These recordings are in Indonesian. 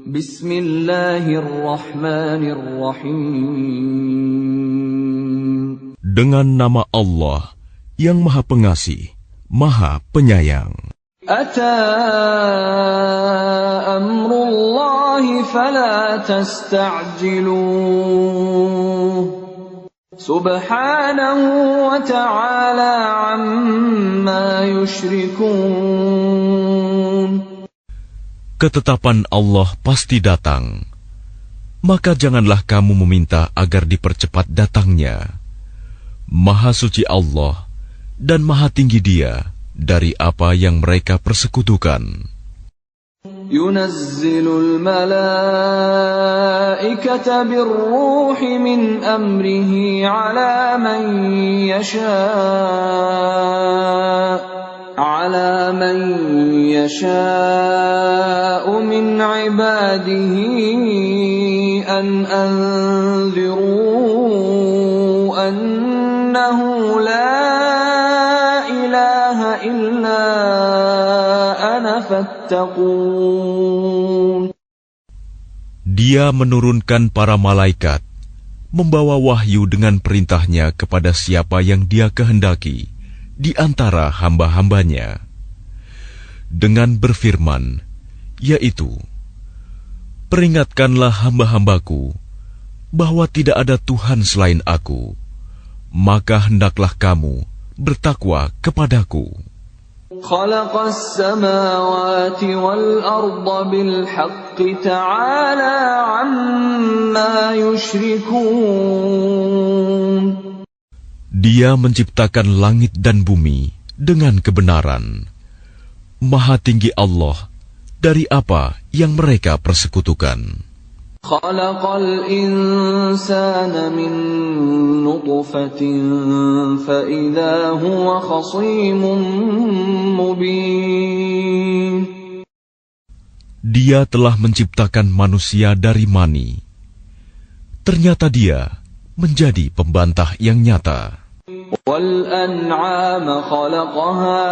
Bismillahirrahmanirrahim. Dengan nama Allah yang Maha Pengasih, Maha Penyayang. Ata amrullahi fala tasta'jiluh. Subhanahu wa ta'ala amma yushrikun. Ketetapan Allah pasti datang, maka janganlah kamu meminta agar dipercepat datangnya. Maha suci Allah dan maha tinggi Dia dari apa yang mereka persekutukan. Yunazzilul malaikata birruhi min amrihi ala man yasha'u min ibadihi an anziru annahu la ilaha illa ana fattaqun. Dia menurunkan para malaikat, membawa wahyu dengan perintahnya kepada siapa yang Dia kehendaki di antara hamba-hambanya, dengan berfirman, yaitu, peringatkanlah hamba-hambaku bahwa tidak ada Tuhan selain Aku, maka hendaklah kamu bertakwa kepadaku. Khalaqas samawati wal arda bil haqqi ta'ala amma yushrikun. Dia menciptakan langit dan bumi dengan kebenaran. Maha tinggi Allah dari apa yang mereka persekutukan. Khalaqal insana min nutfatin fa idza huwa khasimun mubin. Dia telah menciptakan manusia dari mani. Ternyata dia menjadi pembantah yang nyata. Wal an'ama khalaqaha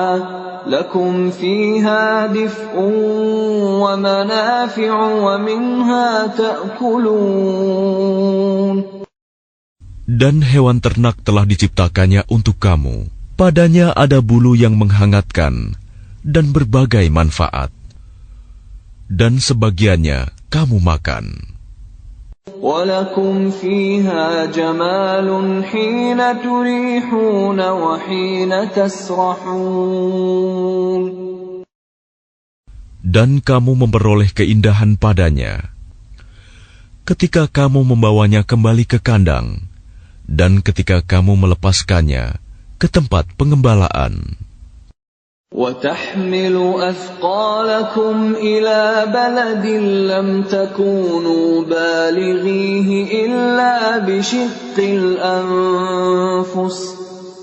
lakum fiha dif'un wa manafi'u wa minha ta'kulun. Dan hewan ternak telah diciptakannya untuk kamu. Padanya ada bulu yang menghangatkan dan berbagai manfaat. Dan sebagiannya kamu makan. وَلَكُمْ فِيهَا جَمَالٌ حِينَ تُرِيحُونَ وَحِينَ تَسْرَحُونَ. Dan kamu memperoleh keindahan padanya ketika kamu membawanya kembali ke kandang dan ketika kamu melepaskannya ke tempat pengembalaan. وَتَحْمِلُ أَثْقَالَكُمْ إِلَى بَلَدٍ لَّمْ تَكُونُوا بَالِغِيهِ إِلَّا بِشِقِّ الْأَنفُسِ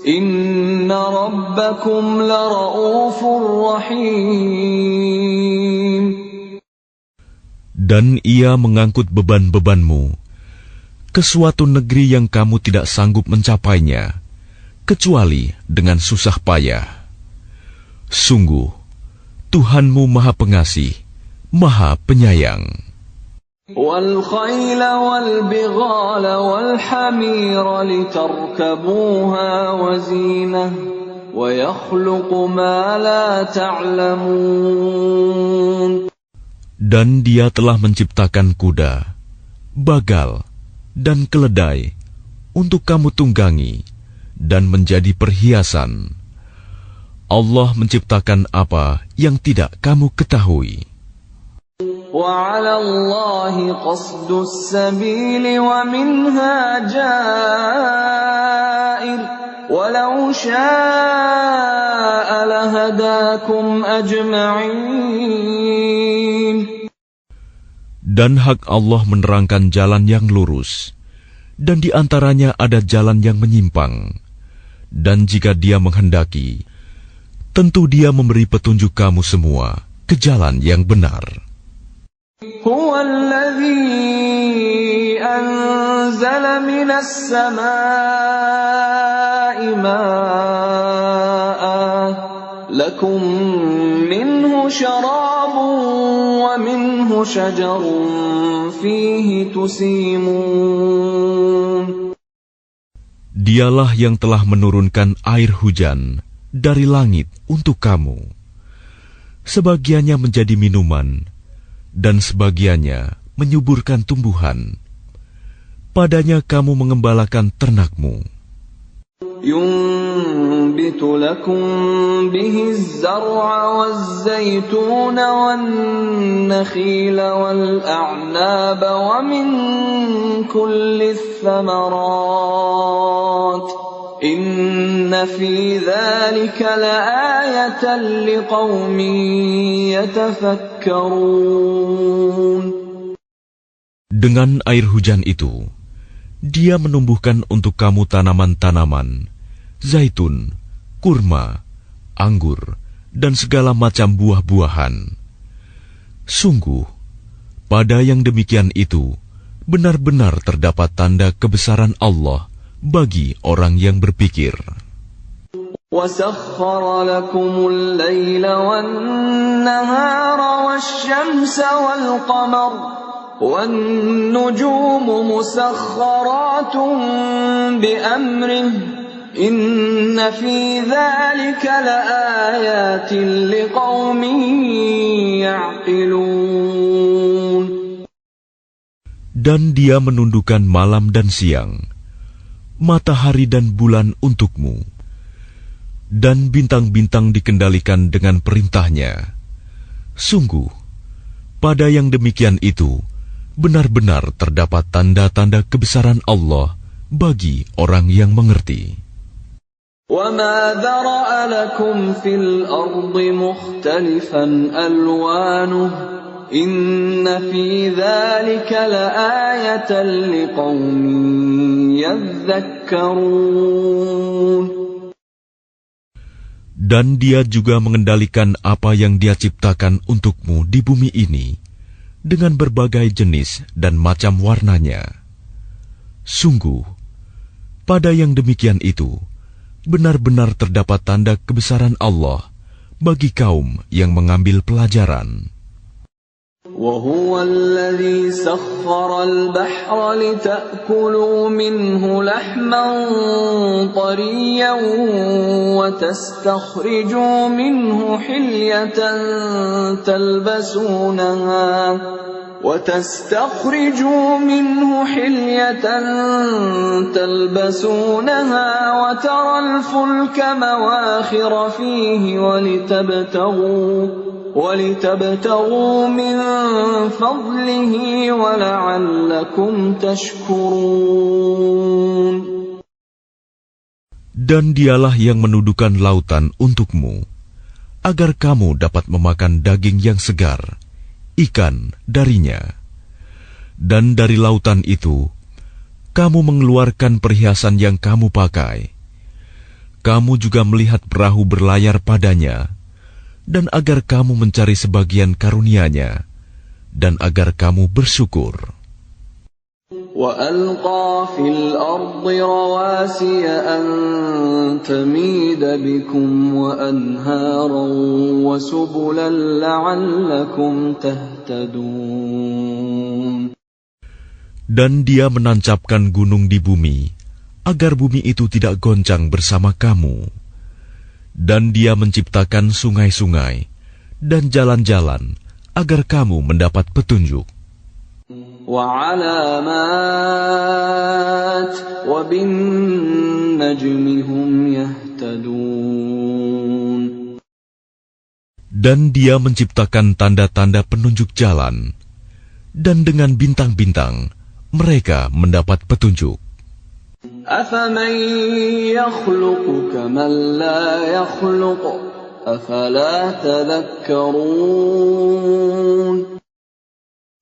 إِنَّ رَبَّكُمْ لَرَءُوفٌ رَّحِيمٌ. Dan ia mengangkut beban-bebanmu ke suatu negeri yang kamu tidak sanggup mencapainya, kecuali dengan susah payah. Sungguh, Tuhanmu Maha Pengasih, Maha Penyayang. وَالْخَيْلَ وَالْبِغَالَ وَالْحَمِيرَ لِتَرْكَبُوهَا وَزِينَةً وَيَخْلُقُ مَا لَا تَعْلَمُونَ. Dan Dia telah menciptakan kuda, bagal, dan keledai untuk kamu tunggangi dan menjadi perhiasan. Allah menciptakan apa yang tidak kamu ketahui. وَعَلَى اللَّهِ قَصْدُ السَّبِيلِ وَمِنْهَا جَائِرٌ وَلَوْ شَاءَ لَهَدَاكُمْ أَجْمَعِينَ. Dan hak Allah menerangkan jalan yang lurus, dan di antaranya ada jalan yang menyimpang. Dan jika Dia menghendaki, tentu Dia memberi petunjuk kamu semua ke jalan yang benar. Huwa alladhi anzala minas samaa'i maa'an lakum minhu syarabun wa minhu شجر فيه تسيمون. Dialah yang telah menurunkan air hujan dari langit untuk kamu. Sebagiannya menjadi minuman, dan sebagiannya menyuburkan tumbuhan. Padanya kamu mengembalakan ternakmu. ينبت لكم به الزرع والزيتون والنخيل والأعناب ومن كل الثمرات إن في ذلك لآية لقوم يتفكرون. Dengan air hujan itu, Dia menumbuhkan untuk kamu tanaman-tanaman, zaitun, kurma, anggur, dan segala macam buah-buahan. Sungguh, pada yang demikian itu, benar-benar terdapat tanda kebesaran Allah bagi orang yang berpikir. وَسَخَّرَ لَكُمُ اللَّيْلَ وَالنَّهَارَ وَالشَّمْسَ وَالْقَمَرَ وَالنُّجُومُ مُسَخَّرَاتٌ بِأَمْرِهِ إِنَّ فِي ذَلِكَ لَآيَاتٍ لِقَوْمٍ يَعْقِلُونَ. Dan Dia menundukkan malam dan siang, matahari dan bulan untukmu, dan bintang-bintang dikendalikan dengan perintahnya. Sungguh, pada yang demikian itu, benar-benar terdapat tanda-tanda kebesaran Allah bagi orang yang mengerti. وَمَا ذَرَأَ لَكُمْ فِي الْأَرْضِ مُخْتَلِفًا أَلْوَانُهُ إِنَّ فِي ذَلِكَ لَآيَةً لِقَوْمٍ يَذَّكَّرُونَ. Dan Dia juga mengendalikan apa yang Dia ciptakan untukmu di bumi ini dengan berbagai jenis dan macam warnanya. Sungguh, pada yang demikian itu, benar-benar terdapat tanda kebesaran Allah bagi kaum yang mengambil pelajaran. وَهُوَ الَّذِي سَخَّرَ الْبَحْرَ لِتَأْكُلُوا مِنْهُ لَحْمًا طَرِيًّا وَتَسْتَخْرِجُوا مِنْهُ حِلْيَةً تلبسونها وترى الفلك مواخر فيه ولتبتغوا من فضله ولعلكم تشكرون. Dan Dialah yang menundukkan lautan untukmu, agar kamu dapat memakan daging yang segar, ikan darinya. Dan dari lautan itu, kamu mengeluarkan perhiasan yang kamu pakai. Kamu juga melihat perahu berlayar padanya, dan agar kamu mencari sebagian karunia-Nya, dan agar kamu bersyukur. وَأَلْقَى فِي الْأَرْضِ رَوَاسِيَ أَن تَمِيدَ بِكُمْ وَأَنْهَارًا وَسُبُلًا لَعَلَّكُمْ تَهْتَدُونَ. Dan Dia menancapkan gunung di bumi, agar bumi itu tidak goncang bersama kamu. Dan Dia menciptakan sungai-sungai dan jalan-jalan, agar kamu mendapat petunjuk. وَعَلَامَاتٍ وَبِالنَّجْمِ هُمْ يَهْتَدُونَ. Dan Dia menciptakan tanda-tanda penunjuk jalan, dan dengan bintang-bintang mereka mendapat petunjuk. أَفَمَن يَخْلُقُ كَمَن لَّا يَخْلُقُ أَفَلَا تَذَكَّرُونَ.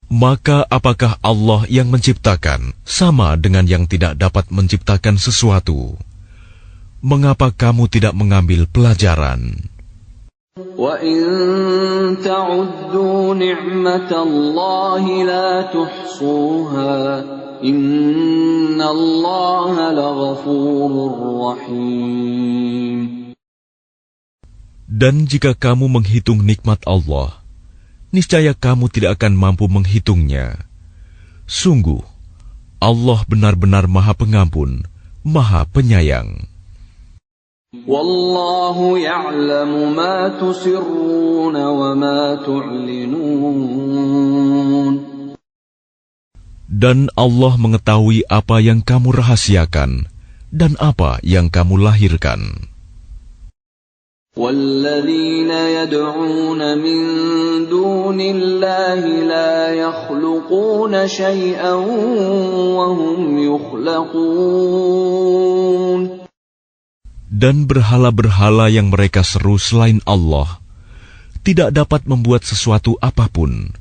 Maka apakah Allah yang menciptakan sama dengan yang tidak dapat menciptakan sesuatu? Mengapa kamu tidak mengambil pelajaran? وَإِن تَعُدُّوا نِعْمَةَ اللَّهِ لَا تُحْصُوهَا إِنَّ اللَّهَ لَغَفُورٌ رَّحِيمٌ. Dan jika kamu menghitung nikmat Allah, niscaya kamu tidak akan mampu menghitungnya. Sungguh, Allah benar-benar Maha Pengampun, Maha Penyayang. Wallahu ya'lamu ma tusirruna wa ma tu'linun. Dan Allah mengetahui apa yang kamu rahasiakan dan apa yang kamu lahirkan. وَالَّذِينَ يَدْعُونَ مِن دُونِ اللَّهِ لَا يَخْلُقُونَ شَيْئًا وَهُمْ يُخْلَقُونَ. Dan berhala-berhala yang mereka seru selain Allah tidak dapat membuat sesuatu apapun,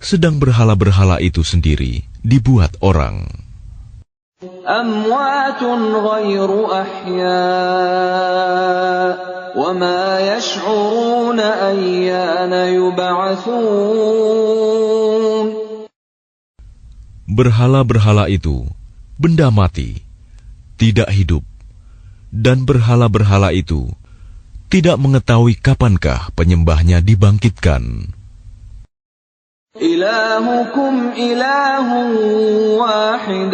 sedang berhala-berhala itu sendiri dibuat orang. أَمْوَاتٌ غَيْرُ أَحْيَاءٍ وَمَا يَشْعُرُونَ أَيَّانَ يُبْعَثُونَ. Berhala-berhala itu benda mati, tidak hidup, dan berhala-berhala itu tidak mengetahui kapankah penyembahnya dibangkitkan. إِلَٰهُكُمْ إِلَٰهٌ وَاحِدٌ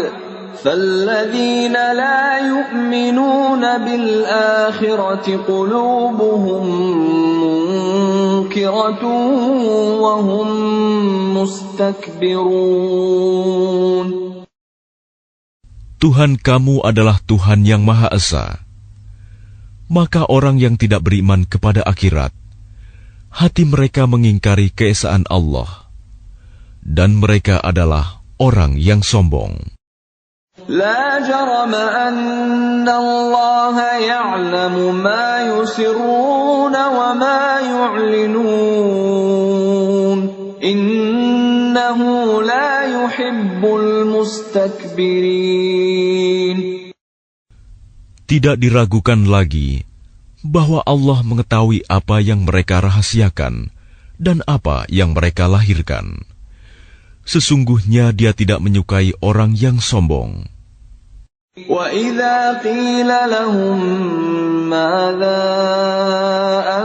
فَالَّذِينَ لَا يُؤْمِنُونَ بِالْآخِرَةِ قُلُوبُهُم مُّنكِرَةٌ وَهُم مُّسْتَكْبِرُونَ. Tuhan kamu adalah Tuhan yang Maha Esa. Maka orang yang tidak beriman kepada akhirat, hati mereka mengingkari keesaan Allah, dan mereka adalah orang yang sombong. لا جرم أن الله يعلم ما يسرون وما يعلنون إنه لا يحب المستكبرين. Tidak diragukan lagi bahwa Allah mengetahui apa yang mereka rahasiakan dan apa yang mereka lahirkan. Sesungguhnya Dia tidak menyukai orang yang sombong. وَإِذَا قِيلَ لَهُم مَّاذَا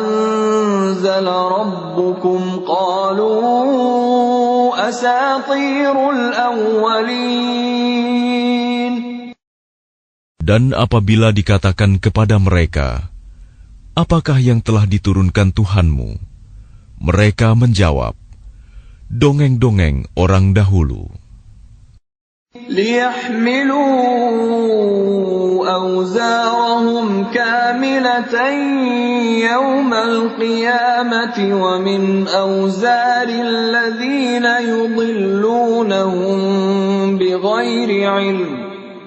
أَنزَلَ رَبُّكُمْ قَالُوا أَسَاطِيرُ الْأَوَّلِينَ. Dan apabila dikatakan kepada mereka, apakah yang telah diturunkan Tuhanmu? Mereka menjawab, dongeng-dongeng orang dahulu. لِيَحْمِلُوا أَوْزَارَهُمْ كَامِلَةً يَوْمَ الْقِيَامَةِ وَمِنْ أَوْزَارِ الَّذِينَ يُضِلُّونَهُم بِغَيْرِ عِلْمٍ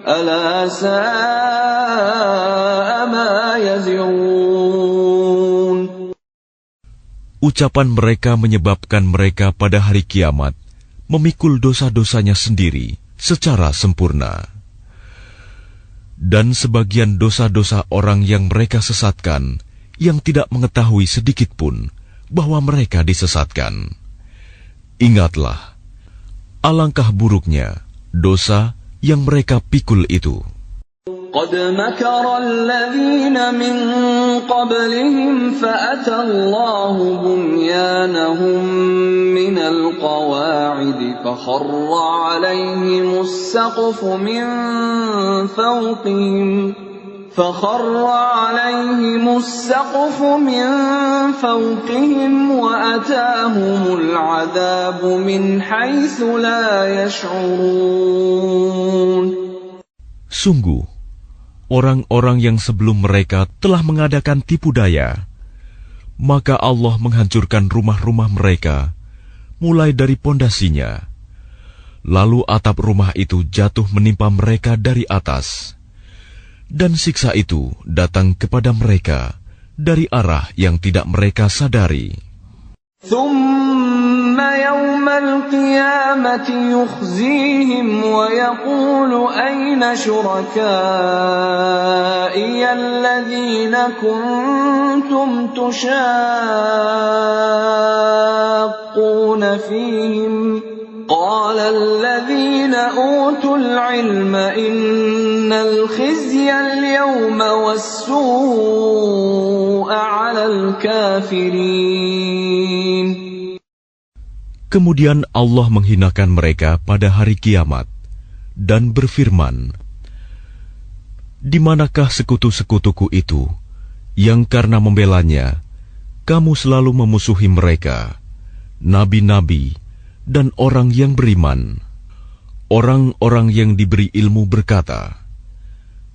أَلَا سَاءَ مَا يَزِرُونَ. Ucapan mereka menyebabkan mereka pada hari kiamat memikul dosa-dosanya sendiri secara sempurna. Dan sebagian dosa-dosa orang yang mereka sesatkan yang tidak mengetahui sedikit pun bahwa mereka disesatkan. Ingatlah, alangkah buruknya dosa yang mereka pikul itu. قد مكر الذين من قبلهم فأتى الله بنيانهم من القواعد فخر عليهم السقف من فوقهم وأتاهم العذاب من حيث لا يشعرون. Sungguh, orang-orang yang sebelum mereka telah mengadakan tipu daya, maka Allah menghancurkan rumah-rumah mereka, mulai dari pondasinya. Lalu atap rumah itu jatuh menimpa mereka dari atas, dan siksa itu datang kepada mereka dari arah yang tidak mereka sadari. ثم يوم القيامة يخزيهم ويقول أين شركائي الذين كنتم تشاقون فيهم قال الذين أوتوا العلم إن الخزي اليوم والسوء على الكافرين. Kemudian Allah menghinakan mereka pada hari kiamat dan berfirman, "Di manakah sekutu-sekutuku itu yang karena membelanya kamu selalu memusuhi mereka, nabi-nabi dan orang yang beriman?" Orang-orang yang diberi ilmu berkata,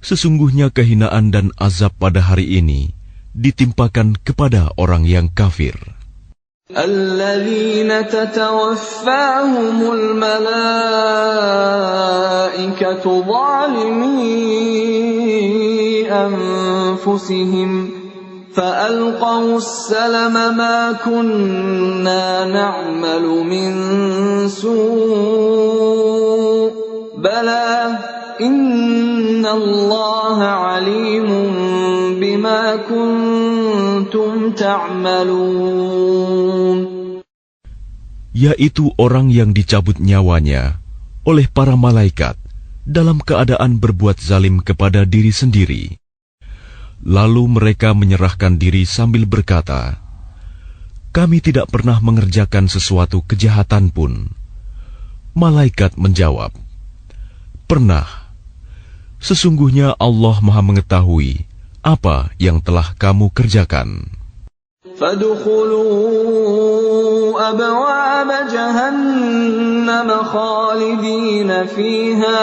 "Sesungguhnya kehinaan dan azab pada hari ini ditimpakan kepada orang yang kafir." الذين تتوفاهم الملائكة ظالمي أنفسهم فألقوا السلم ما كنا نعمل من سوء بلى إن الله عليم بما كنتم تعملون. Yaitu orang yang dicabut nyawanya oleh para malaikat dalam keadaan berbuat zalim kepada diri sendiri. Lalu mereka menyerahkan diri sambil berkata, "Kami tidak pernah mengerjakan sesuatu kejahatan pun." Malaikat menjawab, "Pernah. Sesungguhnya Allah Maha mengetahui apa yang telah kamu kerjakan." فادخلوا أبواب جهنم خالدين فيها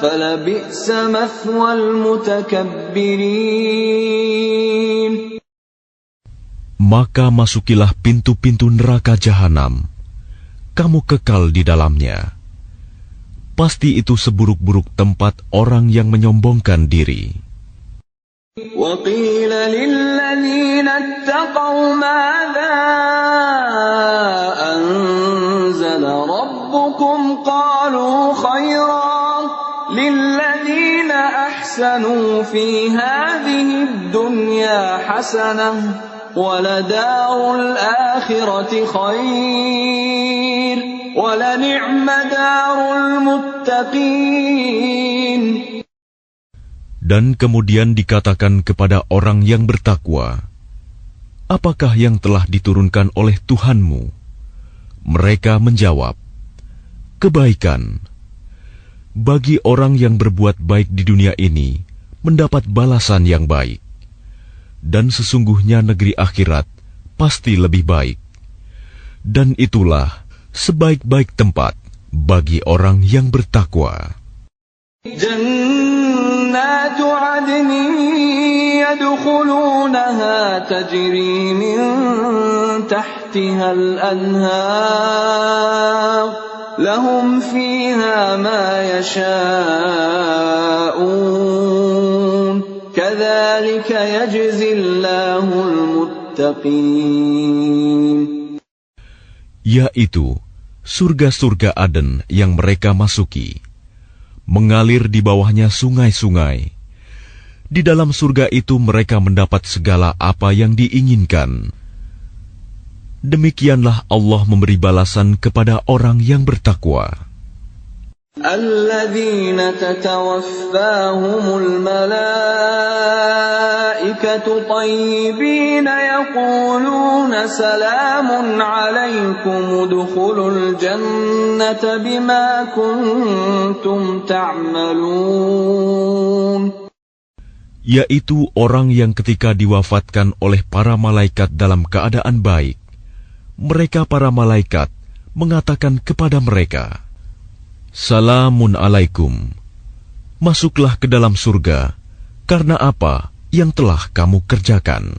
فلبئس مثوى المتكبرين. Maka masukilah pintu-pintu neraka jahanam. Kamu kekal di dalamnya. Pasti itu seburuk-buruk tempat orang yang menyombongkan diri. وقيل للذين اتقوا ماذا أنزل ربكم قالوا خيرا للذين أحسنوا في هذه الدنيا حسنة ولدار الآخرة خير ولنعم دار المتقين. Dan kemudian dikatakan kepada orang yang bertakwa, "Apakah yang telah diturunkan oleh Tuhanmu?" Mereka menjawab, "Kebaikan. Bagi orang yang berbuat baik di dunia ini, mendapat balasan yang baik. Dan sesungguhnya negeri akhirat pasti lebih baik. Dan itulah sebaik-baik tempat bagi orang yang bertakwa." جنات عدن يدخلونها تجري من تحتها الأنهار لهم فيها ما يشاءون كذلك يجزي الله المتقين. Yaitu surga-surga Aden yang mereka masuki. Mengalir di bawahnya sungai-sungai. Di dalam surga itu mereka mendapat segala apa yang diinginkan. Demikianlah Allah memberi balasan kepada orang yang bertakwa. الذين تتوفاهم الملائكة طيبين يقولون سلام عليكم ادخلوا الجنة بما كنتم تعملون. Yaitu orang yang ketika diwafatkan oleh para malaikat dalam keadaan baik, mereka para malaikat mengatakan kepada mereka, "Salamun alaikum, masuklah ke dalam surga, karena apa yang telah kamu kerjakan."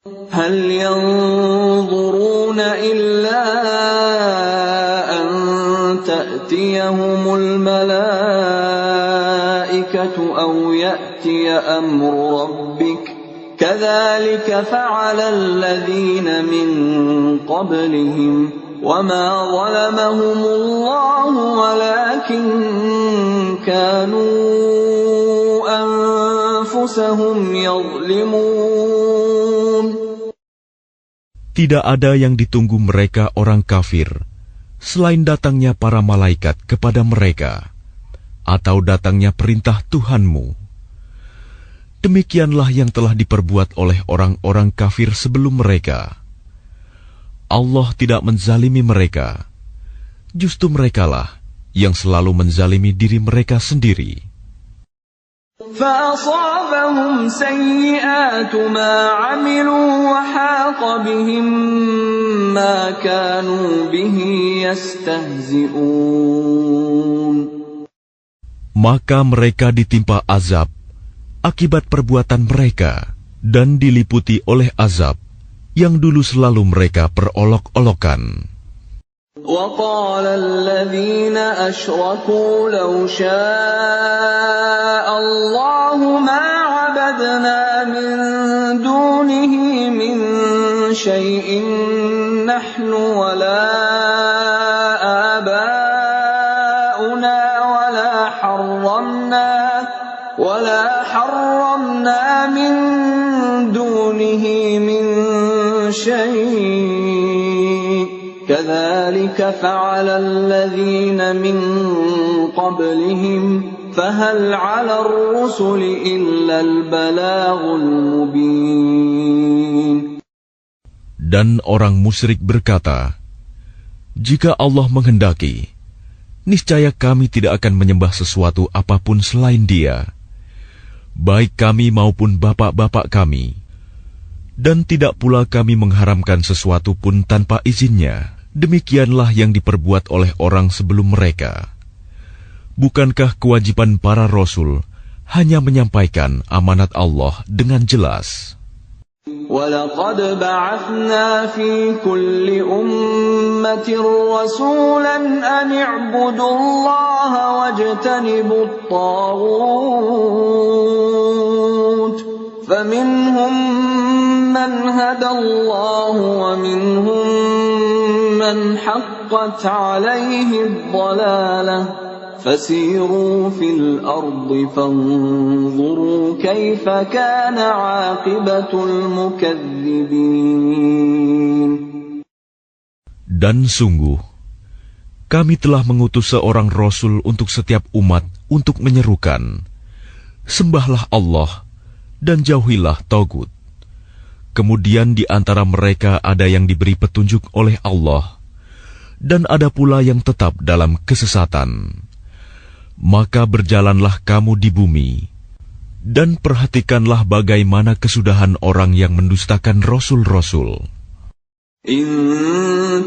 هل ينظرون إلا أن تأتيهم الملائكة أو يأتي أمر ربك كذلك فعل الذين من قبلهم وما ظلمهم الله ولكن كانوا أنفسهم يظلمون. Tidak ada yang ditunggu mereka orang kafir selain datangnya para malaikat kepada mereka atau datangnya perintah Tuhanmu. Demikianlah yang telah diperbuat oleh orang-orang kafir sebelum mereka. Allah tidak menzalimi mereka. Justru merekalah yang selalu menzalimi diri mereka sendiri. فأصابهم سيئات ما عملوا وحاق بهم ما كانوا به يستهزئون. Maka mereka ditimpa azab akibat perbuatan mereka dan diliputi oleh azab yang dulu selalu mereka perolok-olokan. وقال الذين أشركوا لو شاء الله ما عبدنا من دونه من شيء نحن ولا آباؤنا ولا حرمنا من دونه من شيء كذلك فعل الذين من قبلهم فهل على الرسل إلا البلاغ المبين. Dan orang musyrik berkata, jika Allah menghendaki, niscaya kami tidak akan menyembah sesuatu apapun selain Dia, baik kami maupun bapak-bapak kami, dan tidak pula kami mengharamkan sesuatu pun tanpa izinnya. Demikianlah yang diperbuat oleh orang sebelum mereka. Bukankah kewajiban para rasul hanya menyampaikan amanat Allah dengan jelas? وَلَقَدْ بَعَثْنَا فِي كُلِّ أُمَّةٍ رَّسُولًا أَنِ اعْبُدُوا اللَّهَ وَاجْتَنِبُوا الطَّاغُوتَ فَمِنْهُم مَّنْ هَدَى اللَّهُ وَمِنْهُم مَّنْ حَقَّتْ عَلَيْهِ الضَّلَالَةُ فَسِيرُوا فِي الْأَرْضِ فَانظُرُوا كَيْفَ كَانَ عَاقِبَةُ الْمُكَذِّبِينَ. Dan sungguh, kami telah mengutus seorang Rasul untuk setiap umat untuk menyerukan, sembahlah Allah dan jauhilah Tagut. Kemudian di antara mereka ada yang diberi petunjuk oleh Allah, dan ada pula yang tetap dalam kesesatan. Maka berjalanlah kamu di bumi, dan perhatikanlah bagaimana kesudahan orang yang mendustakan Rasul-Rasul. إن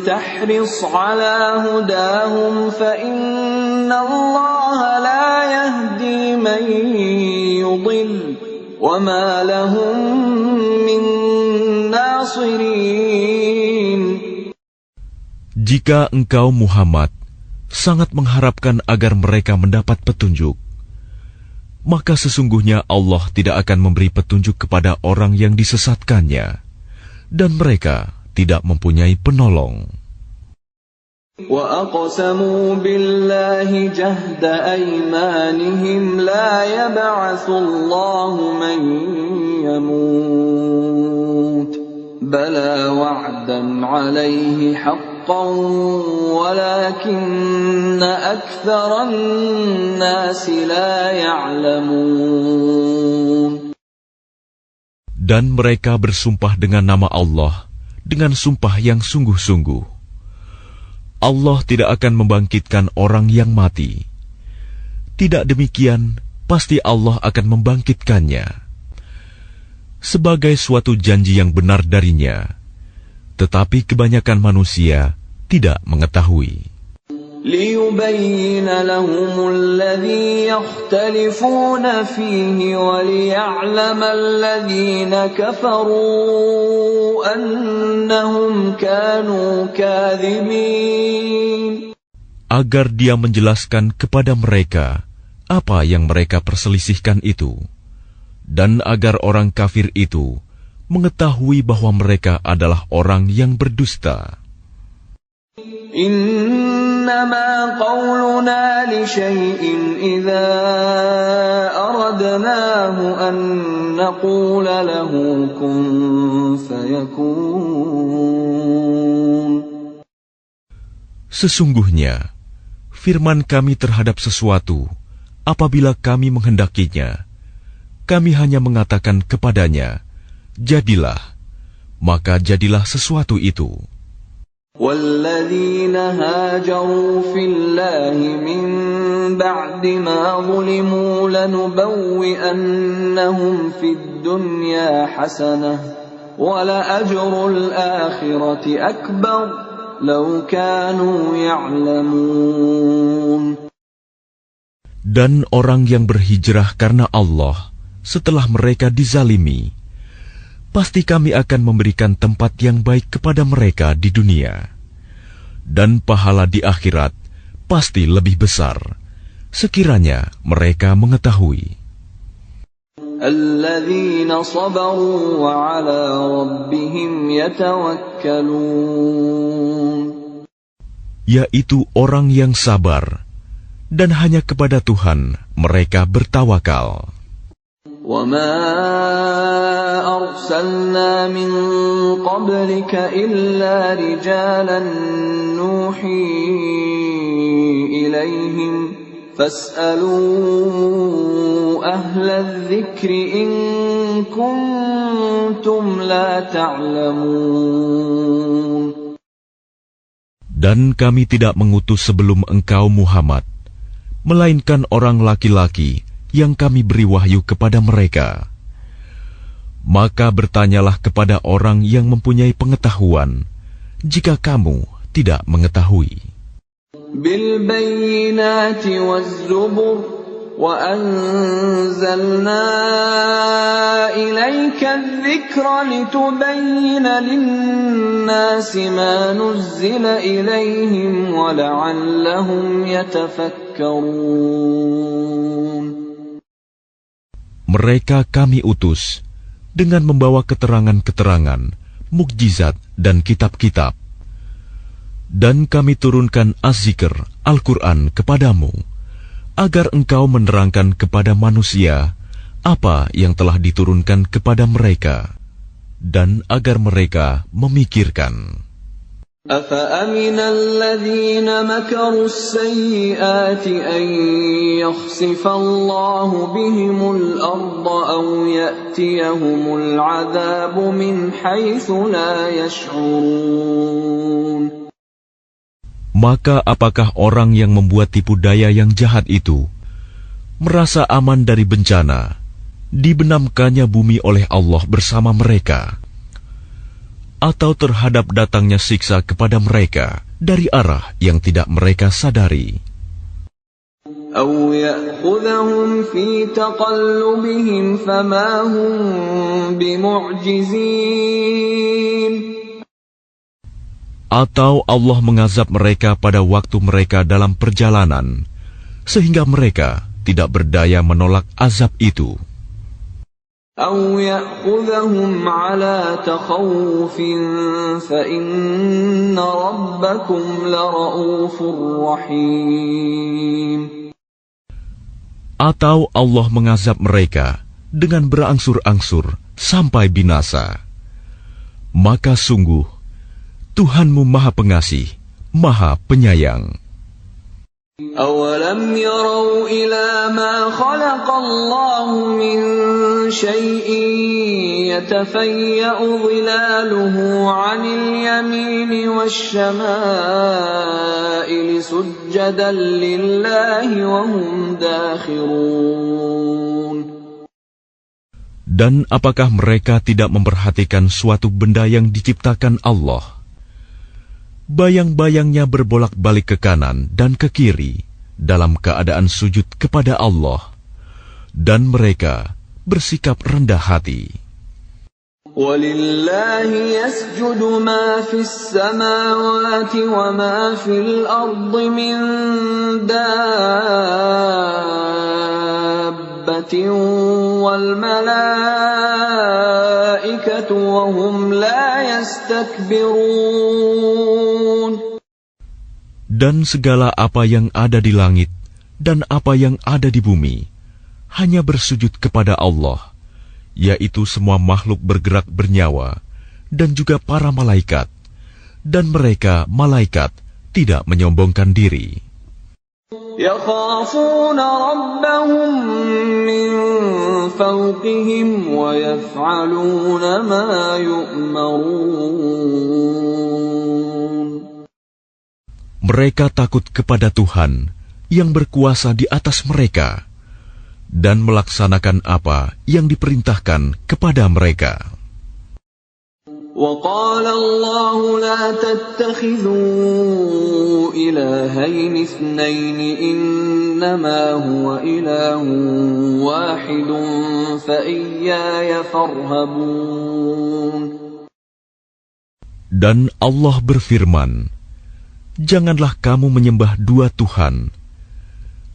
تحرص على هداهم فإن الله لا يهدي من يضل وما لهم من ناصرين. Jika engkau Muhammad sangat mengharapkan agar mereka mendapat petunjuk, maka sesungguhnya Allah tidak akan memberi petunjuk kepada orang yang disesatkannya, dan mereka tidak mempunyai penolong. وَأَقْسَمُوا بِاللَّهِ جَهْدَ أَيْمَانِهِمْ لَا يَبْعَثُ اللَّهُ مَن يَمُوتُ بَلَى وَعْدًا عَلَيْهِ حَقًّا وَلَكِنَّ أَكْثَرَ النَّاسِ لَا يَعْلَمُونَ. Dan mereka bersumpah dengan nama Allah dengan sumpah yang sungguh-sungguh. Allah tidak akan membangkitkan orang yang mati. Tidak demikian, pasti Allah akan membangkitkannya sebagai suatu janji yang benar darinya. Tetapi kebanyakan manusia tidak mengetahui. لِيُبَيِّنَ لَهُمُ الَّذِي يَخْتَلِفُونَ فِيهِ وَلِيَعْلَمَ الَّذِينَ كَفَرُوا أَنَّهُمْ كَانُوا كَاذِبِينَ. Agar Dia menjelaskan kepada mereka apa yang mereka perselisihkan itu, dan agar orang kafir itu mengetahui bahwa mereka adalah orang yang berdusta. إنما قولنا لشيء إذا أردناه أن نقول له كن فيكون. Sesungguhnya, firman kami terhadap sesuatu, apabila kami menghendakinya, kami hanya mengatakan kepadanya, jadilah, maka jadilah sesuatu itu. والذين هاجروا في الله من بعد ما ظلموا لنبوئنهم في الدنيا حسنة ولأجر الآخرة أكبر لو كانوا يعلمون. Dan orang yang berhijrah karena Allah setelah mereka dizalimi, pasti kami akan memberikan tempat yang baik kepada mereka di dunia. Dan pahala di akhirat pasti lebih besar, sekiranya mereka mengetahui. Alladzina sabaru wa ala rabbihim yatawakkalun. Yaitu orang yang sabar, dan hanya kepada Tuhan mereka bertawakal. وَمَا أَرْسَلْنَا مِن قَبْلِكَ إِلَّا رِجَالًا نُوحِي إِلَيْهِمْ فَاسْأَلُوا أَهْلَ الذِّكْرِ إِن كُنتُمْ لَا تَعْلَمُونَ. Dan kami tidak mengutus sebelum engkau Muhammad, melainkan orang laki-laki yang kami beri wahyu kepada mereka. Maka bertanyalah kepada orang yang mempunyai pengetahuan, jika kamu tidak mengetahui. Bil bayyinati waz zubur wa anzalna ilayka adh-dhikra litubayyana lin-nasi ma nuzzila ilayhim wa la'allahum yatafakkarun. Mereka kami utus dengan membawa keterangan-keterangan, mukjizat dan kitab-kitab. Dan kami turunkan Az-Zikr, Al-Quran kepadamu, agar engkau menerangkan kepada manusia apa yang telah diturunkan kepada mereka, dan agar mereka memikirkan. أَفَأَمِنَ الَّذِينَ مَكَرُوا السَّيِّئَاتِ أَن يَخْسِفَ اللَّهُ بِهِمُ الْأَرْضَ أَوْ يَأْتِيَهُمُ الْعَذَابُ مِنْ حَيْثُ لَا يَشْعُرُونَ. Maka apakah orang yang membuat tipu daya yang jahat itu merasa aman dari bencana, dibenamkannya bumi oleh Allah bersama mereka, atau terhadap datangnya siksa kepada mereka dari arah yang tidak mereka sadari? أَوْ يَأْخُذَهُمْ فِي تَقَلُّبِهِمْ فَمَا هُمْ بِمُعْجِزِينَ. Atau Allah mengazab mereka pada waktu mereka dalam perjalanan, sehingga mereka tidak berdaya menolak azab itu. أَوْ يَأْخُذَهُمْ عَلَى تَخَوُّفٍ فَإِنَّ رَبَّكُمْ لَرَءُوفٌ رَحِيمٌ. Atau Allah mengazab mereka dengan berangsur-angsur sampai binasa. Maka sungguh Tuhanmu Maha Pengasih, Maha Penyayang. أَوَلَمْ يَرَوْا إِلَى مَا خَلَقَ اللَّهُ مِنْ شَيْءٍ يَتَفَيَّأُ ظِلَالُهُ عَنِ الْيَمِينِ وَالشَّمَائِلِ سُجَّدًا لِلَّهِ وَهُمْ دَاخِرُونَ. Dan apakah mereka tidak memperhatikan suatu benda yang diciptakan Allah? Bayang-bayangnya berbolak-balik ke kanan dan ke kiri dalam keadaan sujud kepada Allah, dan mereka bersikap rendah hati. وَلِلَّهِ يَسْجُدُ مَا فِي السَّمَاوَاتِ وَمَا فِي الْأَرْضِ مِنْ دَابَّةٍ وَالْمَلَائِكَةُ وَهُمْ لَا يَسْتَكْبِرُونَ. Dan segala apa yang ada di langit dan apa yang ada di bumi hanya bersujud kepada Allah, yaitu semua makhluk bergerak bernyawa dan juga para malaikat, dan mereka malaikat tidak menyombongkan diri. يَخَافُونَ رَبَّهُم مِّن فَوْقِهِمْ وَيَفْعَلُونَ مَا يُؤْمَرُونَ. Mereka takut kepada Tuhan yang berkuasa di atas mereka dan melaksanakan apa yang diperintahkan kepada mereka. وقال الله لا تتخذوا إلهين اثنين إنما هو إله واحد فإياي فارهبون. Dan Allah berfirman, janganlah kamu menyembah dua Tuhan,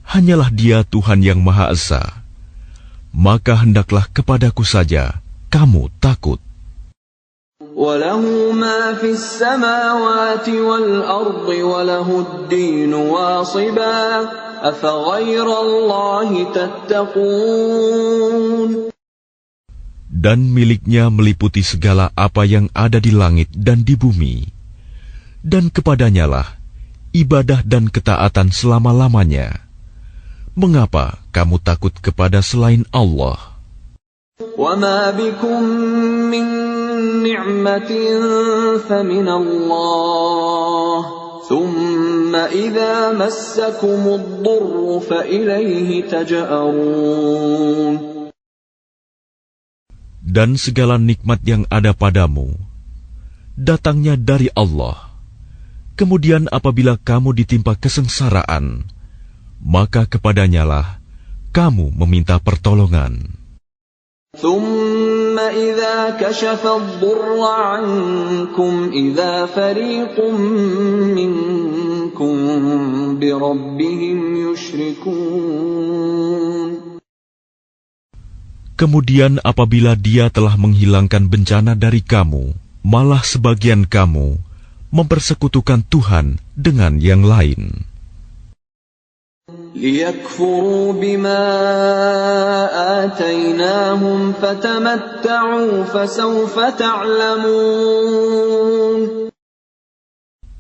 hanyalah Dia Tuhan yang Maha Esa, maka hendaklah kepadaku saja kamu takut. وَلَهُ مَا فِي السَّمَاوَاتِ وَالْأَرْضِ وَلَهُ الدِّينُ وَاصِبًا أَفَغَيْرَ اللَّهِ تَتَّقُونَ. Dan miliknya meliputi segala apa yang ada di langit dan di bumi, dan kepadanyalah ibadah dan ketaatan selama-lamanya. Mengapa kamu takut kepada selain Allah? وَمَا بِكُم مِّن نِّعْمَةٍ فَمِنَ اللَّهِ ثُمَّ إِذَا مَسَّكُمُ الضُّرُّ فَإِلَيْهِ تَجْأَرُونَ. Dan segala nikmat yang ada padamu datangnya dari Allah. Kemudian apabila kamu ditimpa kesengsaraan, maka kepadanyalah kamu meminta pertolongan. ثُمَّ إِذَا كَشَفَ الضُّرَّ عَنكُمْ إِذَا فَرِيقٌ مِّنكُم بِرَبِّهِمْ يُشْرِكُونَ. Kemudian apabila Dia telah menghilangkan bencana dari kamu, malah sebagian kamu mempersekutukan Tuhan dengan yang lain. لِيَكْفُرُوا بِمَا آتَيْنَاهُمْ فَتَمَتَّعُوا فَسَوْفَ تَعْلَمُونَ.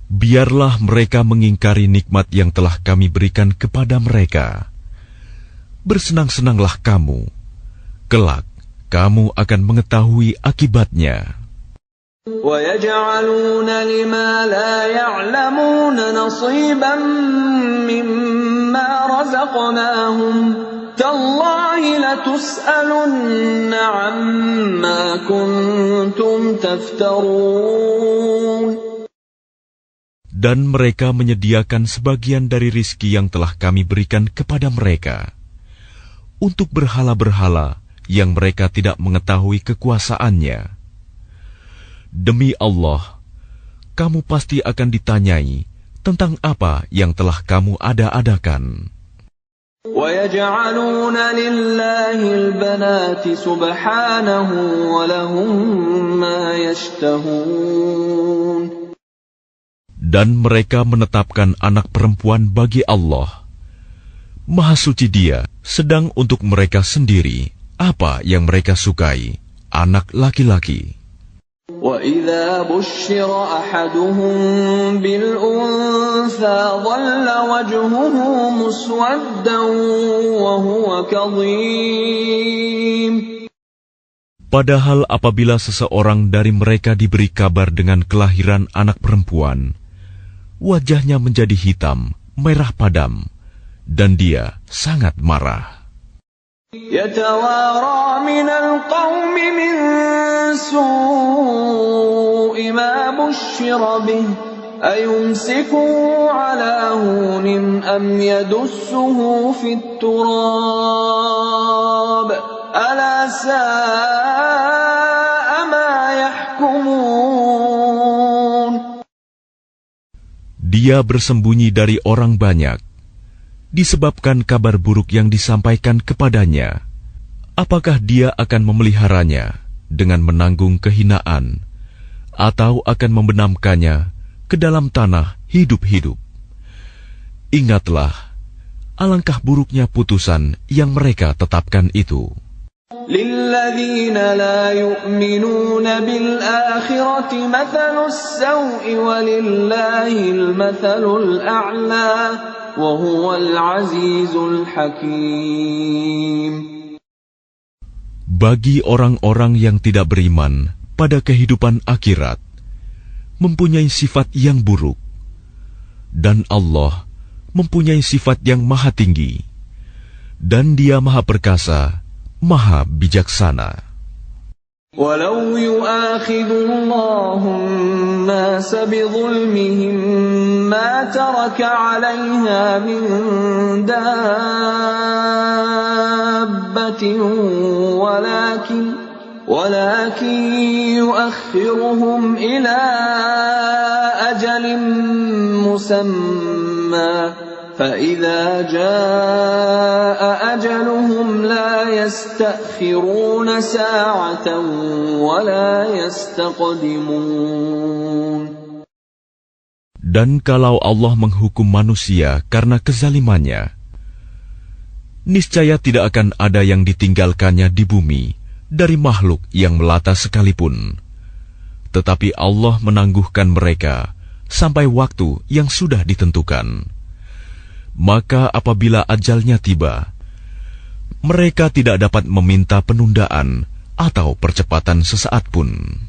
Biarlah mereka mengingkari nikmat yang telah kami berikan kepada mereka. Bersenang-senanglah kamu, kelak kamu akan mengetahui akibatnya. وَيَجْعَلُونَ لِمَا لَا يَعْلَمُونَ نَصِيبًا مِّمَّا رَزَقْنَاهُمْ تَاللَّهِ لَتُسْأَلُنَّ عَمَّا كُنتُمْ تَفْتَرُونَ. Dan mereka menyediakan sebagian dari rizki yang telah kami berikan kepada mereka untuk berhala-berhala yang mereka tidak mengetahui kekuasaannya. Demi Allah, kamu pasti akan ditanyai tentang apa yang telah kamu ada-adakan. وَيَجْعَلُونَ لِلَّهِ الْبَنَاتِ سُبْحَانَهُ وَلَهُم مَّا يَشْتَهُونَ. Dan mereka menetapkan anak perempuan bagi Allah. Maha suci Dia, sedang untuk mereka sendiri apa yang mereka sukai, anak laki-laki. وَإِذَا بُشِّرَ أَحَدُهُم بِالْأُنثَىٰ ظَلَّ وَجْهُهُ مُسْوَدًّا وَهُوَ كَظِيمٌ. Padahal apabila seseorang dari mereka diberi kabar dengan kelahiran anak perempuan, wajahnya menjadi hitam, merah padam, dan dia sangat marah. يَتَوَارَىٰ مِنَ الْقَوْمِ مِن سُوءِ مَا بُشِّرَ بِهِ أَيُمْسِكُهُ عَلَىٰ هُونٍ أَمْ يَدُسُّهُ فِي التُّرَابِ أَلَا سَاءَ مَا يَحْكُمُونَ. Dia bersembunyi dari orang banyak disebabkan kabar buruk yang disampaikan kepadanya. Apakah dia akan memeliharanya dengan menanggung kehinaan, atau akan membenamkannya ke dalam tanah hidup-hidup? Ingatlah, alangkah buruknya putusan yang mereka tetapkan itu. لِلَّذِينَ لَا يُؤْمِنُونَ بِالْآخِرَةِ مَثَلُ السَّوْءِ وَلِلَّهِ الْمَثَلُ الْأَعْلَى وَهُوَ الْعَزِيزُ الْحَكِيمُ. Bagi orang-orang yang tidak beriman pada kehidupan akhirat, mempunyai sifat yang buruk, Dan Allah mempunyai sifat yang maha tinggi, dan Dia maha perkasa, maha bijaksana. وَلَوْ يُؤَاخِذُ اللَّهُ النَّاسَ بِظُلْمِهِمْ مَا تَرَكَ عَلَيْهَا مِنْ دَابَّةٍ وَلَكِنْ يُؤَخِّرُهُمْ إِلَى أَجَلٍ مُّسَمًّى فَإِذَا جَاءَ أَجَلُهُمْ لَا يَسْتَأْخِرُونَ سَاعَةً وَلَا يَسْتَقْدِمُونَ. Dan kalau Allah menghukum manusia karena kezalimannya, niscaya tidak akan ada yang ditinggalkannya di bumi dari makhluk yang melata sekalipun. Tetapi Allah menangguhkan mereka sampai waktu yang sudah ditentukan. Maka apabila ajalnya tiba, mereka tidak dapat meminta penundaan atau percepatan sesaat pun.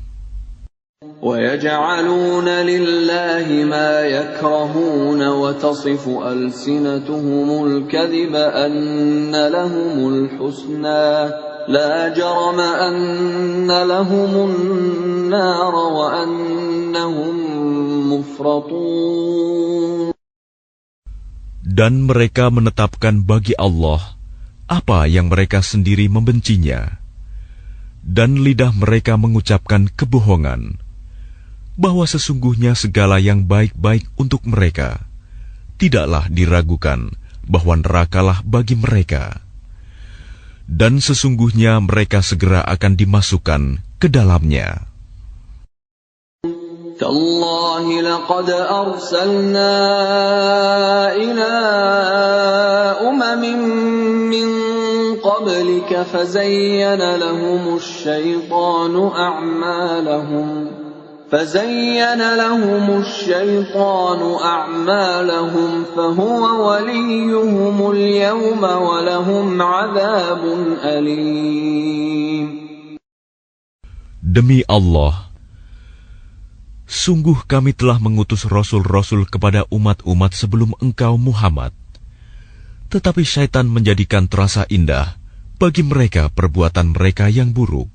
وَيَجْعَلُونَ لِلَّهِ مَا يَكْرَهُونَ وَتَصِفُ أَلْسِنَتُهُمُ الْكَذِبَ أَنَّ لَهُمُ الْحُسْنَى لَا جَرَمَ أَنَّ لَهُمُ النَّارَ وَأَنَّهُمْ مُفْرَطُونَ. Dan mereka menetapkan bagi Allah apa yang mereka sendiri membencinya, dan lidah mereka mengucapkan kebohongan, bahwa sesungguhnya segala yang baik-baik untuk mereka, tidaklah diragukan bahwa nerakalah bagi mereka. Dan sesungguhnya mereka segera akan dimasukkan ke dalamnya. تَاللَّهِ لَقَدْ أَرْسَلْنَا إِلَىٰ أُمَمٍ مِّن قَبْلِكَ فَزَيَّنَ لَهُمُ الشَّيْطَانُ أَعْمَالَهُمْ فَهُوَ وَلِيُّهُمُ الْيَوْمَ وَلَهُمْ عَذَابٌ أَلِيمٌ. Demi Allah, sungguh kami telah mengutus rasul-rasul kepada umat-umat sebelum engkau Muhammad. Tetapi syaitan menjadikan terasa indah bagi mereka perbuatan mereka yang buruk,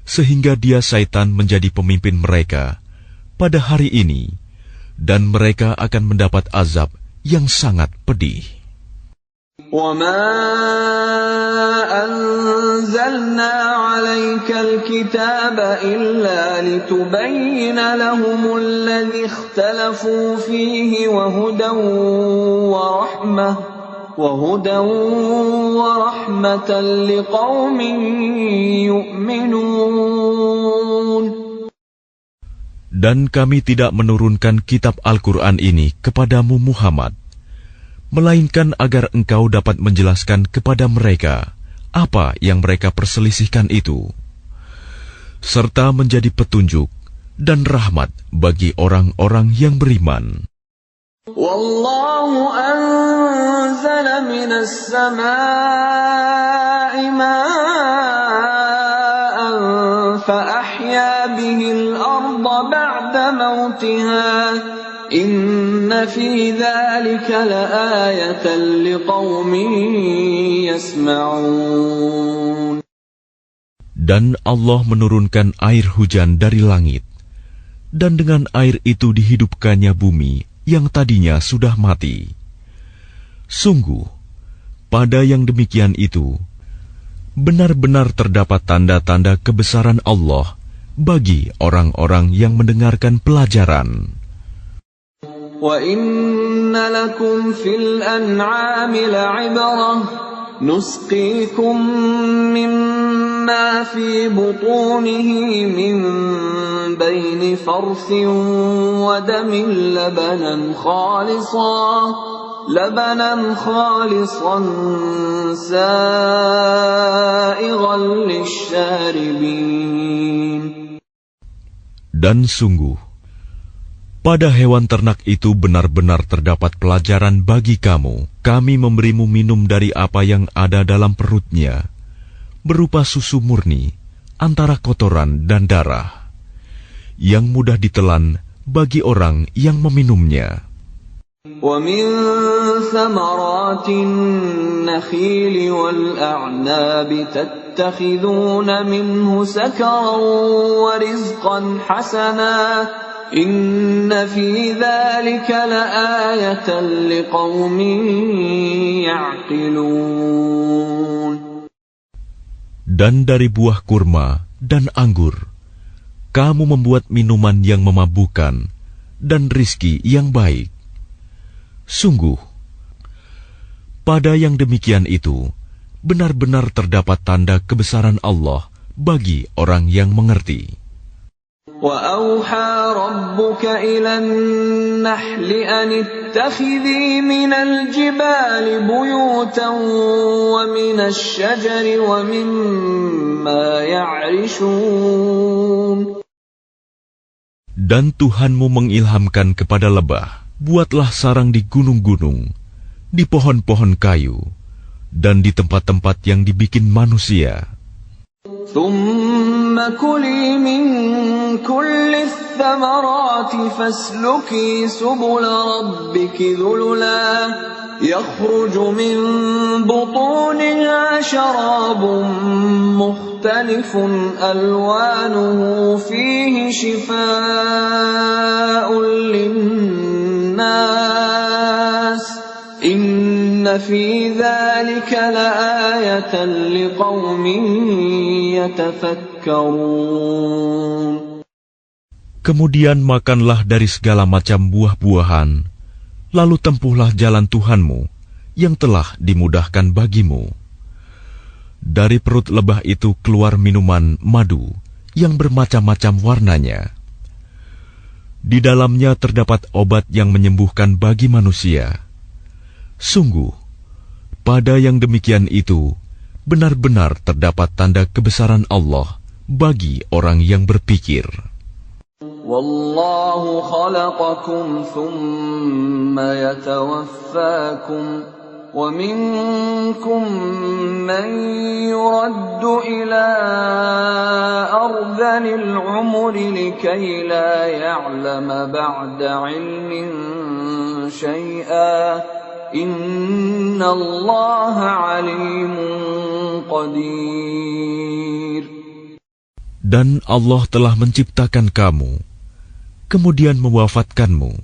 sehingga dia syaitan menjadi pemimpin mereka pada hari ini, dan mereka akan mendapat azab yang sangat pedih. وَمَا أَنزَلْنَا عَلَيْكَ الْكِتَابَ إِلَّا لِتُبَيِّنَ لَهُمُ الَّذِي اخْتَلَفُوا فِيهِ وَهُدًى وَرَحْمَةً لِقَوْمٍ يُؤْمِنُونَ. Dan kami tidak menurunkan kitab Al-Quran ini kepadamu Muhammad, melainkan agar engkau dapat menjelaskan kepada mereka apa yang mereka perselisihkan itu, serta menjadi petunjuk dan rahmat bagi orang-orang yang beriman. Wallahu anzala minas samaa'i ma'an fa ahya bihil arda ba'da mautiha inna fi dzalika laayatan liqaumin yasma'un. Dan Allah menurunkan air hujan dari langit, dan dengan air itu dihidupkannya bumi yang tadinya sudah mati. Sungguh, pada yang demikian itu, benar-benar terdapat tanda-tanda kebesaran Allah bagi orang-orang yang mendengarkan pelajaran. Wa inna lakum fil an'ami la'ibrah nusqikum mimma fi butunihi min bayni farthin wa damin labanan khalisan sa'igan lisyaribin. Dan sungguh, pada hewan ternak itu benar-benar terdapat pelajaran bagi kamu. Kami memberimu minum dari apa yang ada dalam perutnya, berupa susu murni, antara kotoran dan darah, yang mudah ditelan bagi orang yang meminumnya. وَمِن ثَمَرَاتِ النَّخِيلِ وَالْأَعْنَابِ تَتَّخِذُونَ مِنْهُ سَكَرًا وَرِزْقًا حَسَنًا إِنَّ فِي ذَلِكَ لَآيَةً لِقَوْمٍ يَعْقِلُونَ. Dan dari buah kurma dan anggur, kamu membuat minuman yang memabukkan dan rizki yang baik. Sungguh, pada yang demikian itu, benar-benar terdapat tanda kebesaran Allah bagi orang yang mengerti. وَأَوْحَى رَبُّكَ إِلَى النَّحْلِ أَنِ اتَّخِذِي مِنَ الْجِبَالِ بُيُوتًا وَمِنَ الشَّجَرِ وَمِمَّا يَعْرِشُونَ. Dan Tuhanmu mengilhamkan kepada lebah, buatlah sarang di gunung-gunung, di pohon-pohon kayu, dan di tempat-tempat yang dibikin manusia. ثُمَّ كُلِي مِن كُلِّ الثَّمَرَاتِ فَاسْلُكِي سُبُلَ رَبِّكِ ذُلُلًا يَخْرُجُ مِن بُطُونِهَا شَرَابٌ مُّخْتَلِفٌ أَلْوَانُهُ فِيهِ شِفَاءٌ لِّلنَّاسِ إِنَّ فِي ذَلِكَ لَآيَةً لِقَوْمٍ يَتَفَكَّرُونَ. Kemudian makanlah dari segala macam buah-buahan, lalu tempuhlah jalan Tuhanmu yang telah dimudahkan bagimu. Dari perut lebah itu keluar minuman madu yang bermacam-macam warnanya. Di dalamnya terdapat obat yang menyembuhkan bagi manusia. Sungguh, pada yang demikian itu, benar-benar terdapat tanda kebesaran Allah bagi orang yang berpikir. وَاللَّهُ خَلَقَكُمْ ثُمَّ يَتَوَفَّاكُمْ وَمِنكُم مَّن يُرَدُّ إِلَىٰ أَرْذَلِ الْعُمُرِ لِكَيْ لَا يَعْلَمَ بَعْدَ عِلْمٍ شَيْئًا إِنَّ اللَّهَ عَلِيمٌ قَدِيرٌ. Dan Allah telah menciptakan kamu, kemudian mewafatkanmu.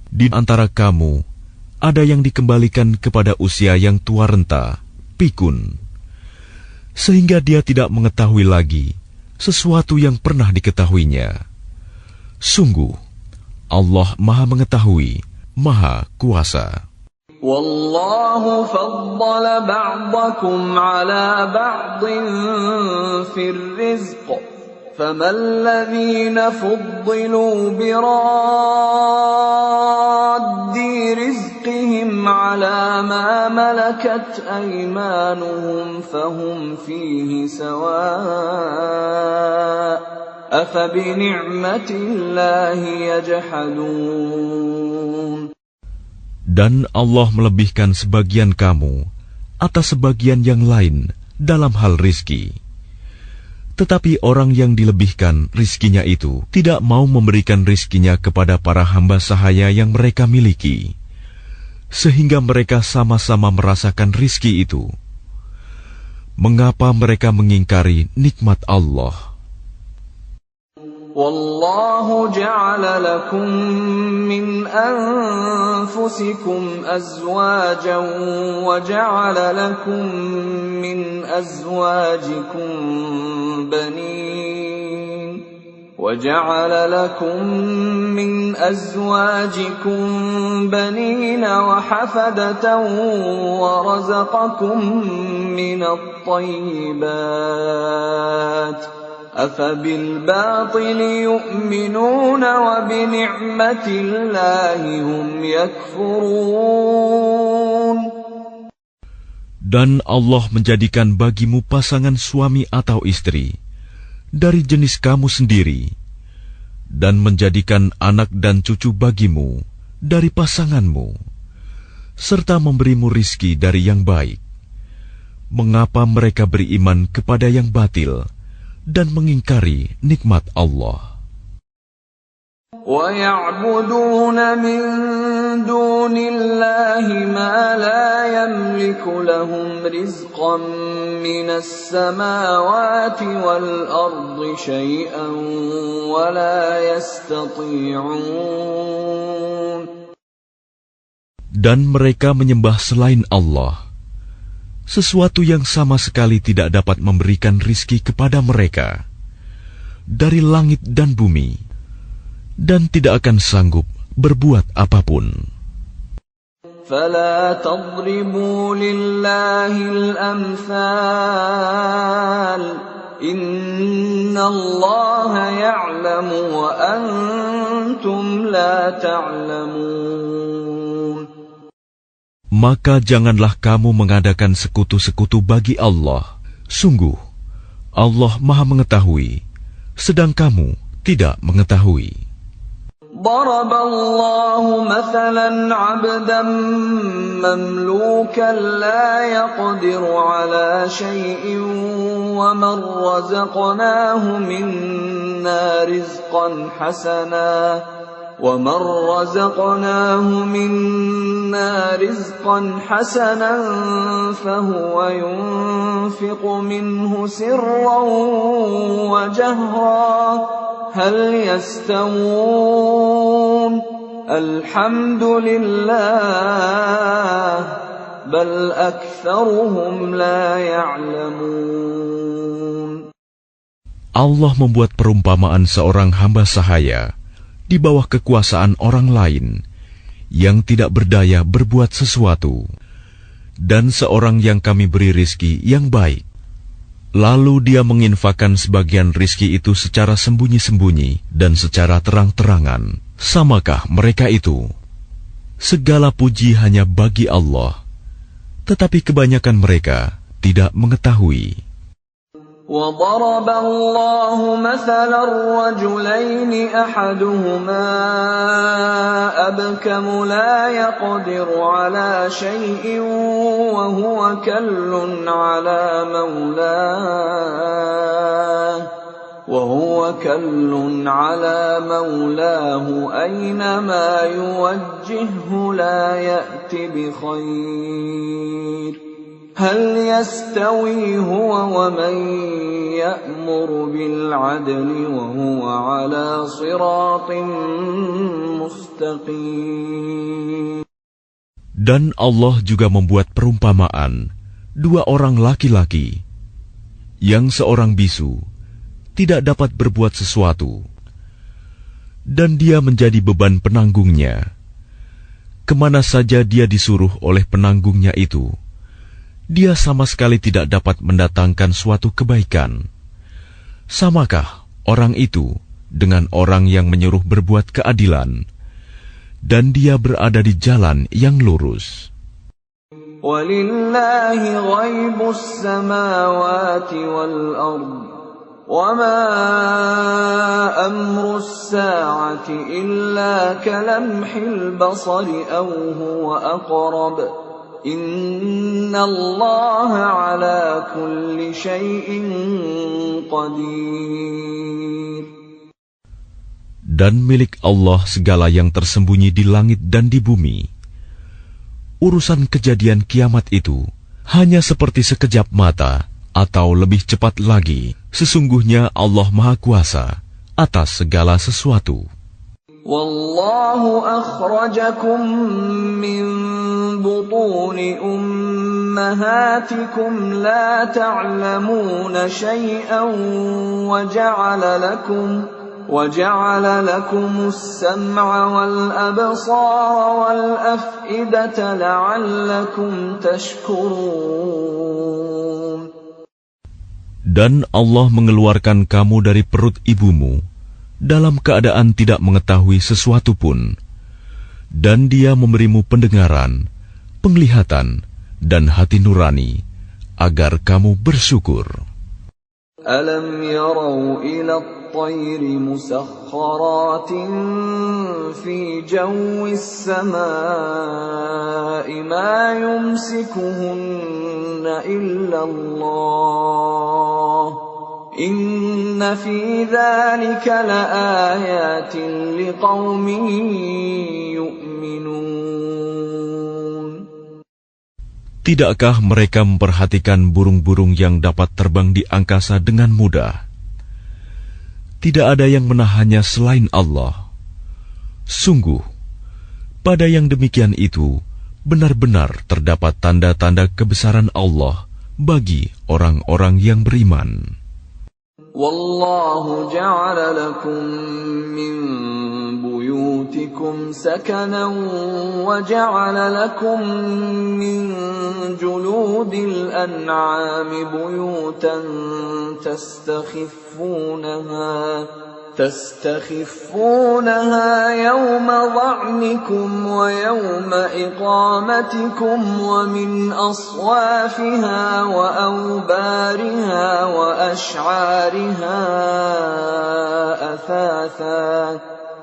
Di antara kamu, ada yang dikembalikan kepada usia yang tua renta, pikun, sehingga dia tidak mengetahui lagi sesuatu yang pernah diketahuinya. Sungguh, Allah Maha Mengetahui, Maha Kuasa. وَاللَّهُ فَضَّلَ بَعْضَكُمْ عَلَى بَعْضٍ فِي الرِّزْقِ فَمَا الَّذِينَ فُضِّلُوا بِرَادِّ رِزْقِهِمْ عَلَى مَا مَلَكَتْ أَيْمَانُهُمْ فَهُمْ فِيهِ سَوَاءٌ أَفَبِنِعْمَةِ اللَّهِ يَجْحَدُونَ. Dan Allah melebihkan sebagian kamu atas sebagian yang lain dalam hal rizki. Tetapi orang yang dilebihkan rizkinya itu tidak mau memberikan rizkinya kepada para hamba sahaya yang mereka miliki, sehingga mereka sama-sama merasakan rizki itu. Mengapa mereka mengingkari nikmat Allah? وَاللَّهُ جَعَلَ لَكُم مِّنْ أَنفُسِكُمْ أَزْوَاجًا وَجَعَلَ لَكُم مِّنْ أَزْوَاجِكُم بَنِينَ وَحَفَدَةً وَرَزَقَكُم مِّنَ الطَّيِّبَاتِ أَفَبِالْبَاطِلِ يُؤْمِنُونَ وَبِنِعْمَةِ اللَّهِ هُمْ يَكْفُرُونَ. Dan Allah menjadikan bagimu pasangan suami atau istri dari jenis kamu sendiri, dan menjadikan anak dan cucu bagimu dari pasanganmu, serta memberimu rizki dari yang baik. Mengapa mereka beriman kepada yang batil dan mengingkari nikmat Allah? وَيَعْبُدُونَ مِن دُونِ اللَّهِ مَا لَا يَمْلِكُ لَهُمْ رِزْقًا مِّنَ السَّمَاوَاتِ وَالْأَرْضِ شَيْئًا وَلَا يَسْتَطِيعُونَ. Dan mereka menyembah selain Allah sesuatu yang sama sekali tidak dapat memberikan rizki kepada mereka dari langit dan bumi, dan tidak akan sanggup berbuat apapun. فَلَا تَضْرِبُوا لِلَّهِ الْأَمْثَالَ إِنَّ اللَّهَ يَعْلَمُ وَأَنْتُمْ لَا تَعْلَمُونَ. Maka janganlah kamu mengadakan sekutu-sekutu bagi Allah. Sungguh, Allah Maha Mengetahui, sedang kamu tidak mengetahui. ضرب الله مثلا عبدا مملوكا لا يقدر على شيء ومن رزقناه منا رزقا حسنا فهو ينفق منه سرا وجهرا هل يستوون الحمد لله بل أكثرهم لا يعلمون. Allah membuat perumpamaan seorang hamba sahaya di bawah kekuasaan orang lain yang tidak berdaya berbuat sesuatu, dan seorang yang kami beri rizki yang baik. Lalu dia menginfakkan sebagian rizki itu secara sembunyi-sembunyi dan secara terang-terangan. Samakah mereka itu? Segala puji hanya bagi Allah, tetapi kebanyakan mereka tidak mengetahui. وَضَرَبَ اللَّهُ مَثَلًا رَّجُلَيْنِ أَحَدُهُمَا أَبْكَمُ لَا يَقْدِرُ عَلَىٰ شَيْءٍ وَهُوَ كَلٌّ عَلَىٰ مَوْلَاهُ أَيْنَمَا يُوَجِّههُّ لَا يَأْتِ بِخَيْرٍ هل يستوي هو ومن يأمر بالعدل وهو على صراط مستقيم. Dan Allah juga membuat perumpamaan dua orang laki-laki yang seorang bisu tidak dapat berbuat sesuatu dan dia menjadi beban penanggungnya. Kemana saja dia disuruh oleh penanggungnya itu, dia sama sekali tidak dapat mendatangkan suatu kebaikan. Samakah orang itu dengan orang yang menyuruh berbuat keadilan, dan dia berada di jalan yang lurus? وَلِلَّهِ غَيْبُ السَّمَاوَاتِ وَالْأَرْضِ وَمَا أَمْرُ السَّاعَةِ إِلَّا كَلَمْحِ الْبَصَرِ أَوْ هُوَ أَقْرَبُ إِنَّ اللَّهَ عَلَى كُلِّ شَيْءٍ قَدِيرٌ. Dan milik Allah segala yang tersembunyi di langit dan di bumi. Urusan kejadian kiamat itu hanya seperti sekejap mata atau lebih cepat lagi. Sesungguhnya Allah Maha Kuasa atas segala sesuatu. Wallahu akhrajakum min butuni ummahatikum la ta'lamuna shay'an وجعل لكم السمع والأبصار والأفئدة لعلكم تشكرون. Dan Allah mengeluarkan kamu dari perut ibumu dalam keadaan tidak mengetahui sesuatu pun, dan Dia memberimu pendengaran, penglihatan, dan hati nurani agar kamu bersyukur. Alam yarau ila at-tayr musakhkharatin fi jawis samaa'i ma yumsikuhunna illa Allah إِنَّ فِي ذَلِكَ لَآيَاتٍ لِقَوْمٍ يُؤْمِنُونَ. Tidakkah mereka memperhatikan burung-burung yang dapat terbang di angkasa dengan mudah? Tidak ada yang menahannya selain Allah. Sungguh, pada yang demikian itu, benar-benar terdapat tanda-tanda kebesaran Allah bagi orang-orang yang beriman. وَاللَّهُ جَعَلَ لَكُم مِّن بُيُوتِكُمْ سَكَنًا وَجَعَلَ لَكُم مِّن جُلُودِ الْأَنْعَامِ بُيُوتًا تستخفونها يوم ظعنكم ويوم إقامتكم ومن أصوافها وأوبارها وأشعارها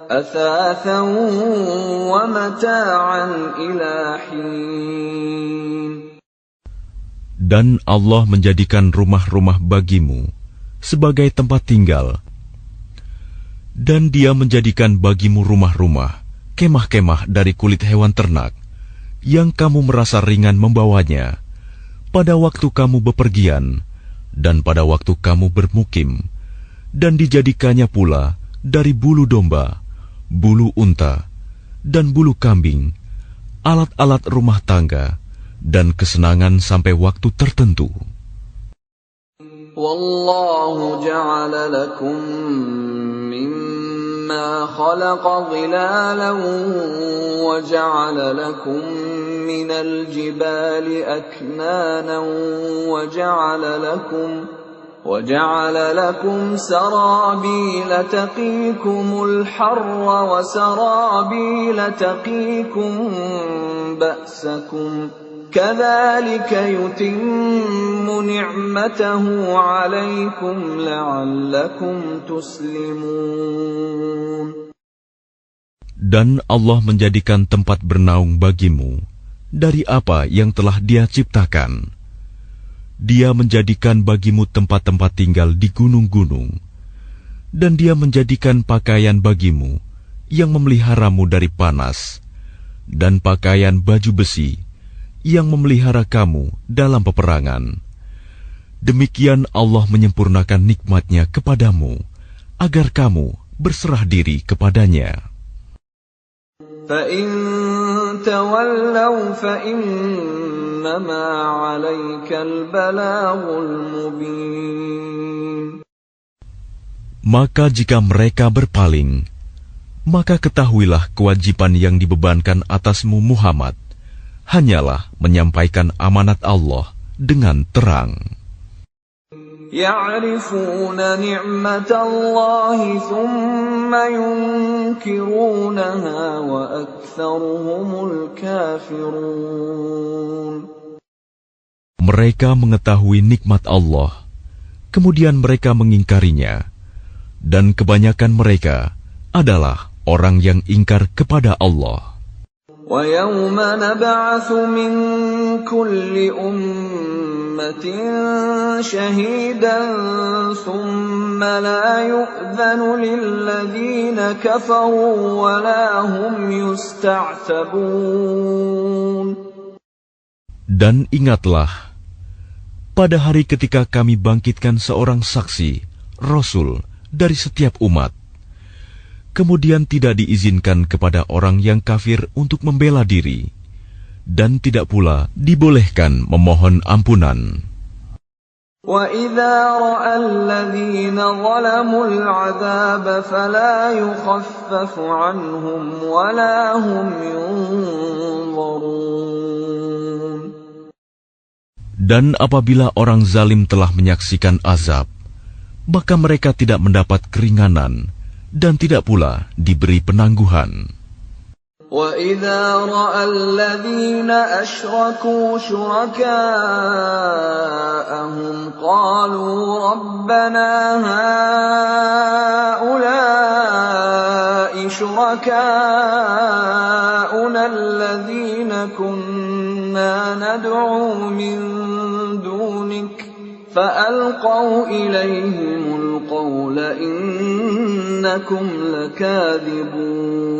أثاثا ومتاعا إلى حين. Dan Allah menjadikan rumah-rumah bagimu sebagai tempat tinggal, dan Dia menjadikan bagimu rumah-rumah, kemah-kemah dari kulit hewan ternak, yang kamu merasa ringan membawanya, pada waktu kamu bepergian, dan pada waktu kamu bermukim, dan dijadikannya pula dari bulu domba, bulu unta, dan bulu kambing, alat-alat rumah tangga, dan kesenangan sampai waktu tertentu. Wallahu ja'ala lakum mimma khalaqa dhilalan wa ja'ala lakum minal jibali aknanan wa ja'ala lakum sarabila taqikumul harra wa sarabila taqikum ba'sakum كَذَلِكَ يُتِمُّ نِعْمَتَهُ عَلَيْكُمْ لَعَلَّكُمْ تُسْلِمُونَ. Dan Allah menjadikan tempat bernaung bagimu dari apa yang telah Dia ciptakan. Dia menjadikan bagimu tempat-tempat tinggal di gunung-gunung, dan Dia menjadikan pakaian bagimu yang memeliharamu dari panas, dan pakaian baju besi yang memelihara kamu dalam peperangan. Demikian Allah menyempurnakan nikmat-Nya kepadamu, agar kamu berserah diri kepadanya. فَإِن تَوَلَّوْا فَإِنَّمَا عَلَيْكَ الْبَلَاغُ الْمُبِينُ. Maka jika mereka berpaling, maka ketahuilah kewajiban yang dibebankan atasmu Muhammad hanyalah menyampaikan amanat Allah dengan terang. Ya'rifuna ni'matallahi thumma yunkirunaha wa aktsaruhumul kafirun. Mereka mengetahui nikmat Allah, kemudian mereka mengingkarinya, dan kebanyakan mereka adalah orang yang ingkar kepada Allah. وَيَوْمَ نَبْعَثُ مِنْ كُلِّ أُمَّةٍ شَهِيدًا ثُمَّ لَا يُؤْذَنُ لِلَّذِينَ كَفَرُوا وَلَا هُمْ يُسْتَعْتَبُونَ. Dan ingatlah, pada hari ketika kami bangkitkan seorang saksi, Rasul dari setiap umat, kemudian tidak diizinkan kepada orang yang kafir untuk membela diri, dan tidak pula dibolehkan memohon ampunan. وَإِذَا رَأَى الَّذِينَ ظَلَمُوا الْعَذَابَ فَلَا يُخَفَّفُ عَنْهُمْ وَلَا هُمْ يُنظَرُونَ. Dan apabila orang zalim telah menyaksikan azab, maka mereka tidak mendapat keringanan dan tidak pula diberi penangguhan. وَإِذَا رَأَى الَّذِينَ أَشْرَكُوا شُرَكَاءَهُمْ قَالُوا رَبَّنَا هَؤُلَاءِ شُرَكَاؤُنَا الَّذِينَ كُنَّا نَدْعُو مِن دُونِكَ فألقوا إليهم القول إنكم لكاذبون.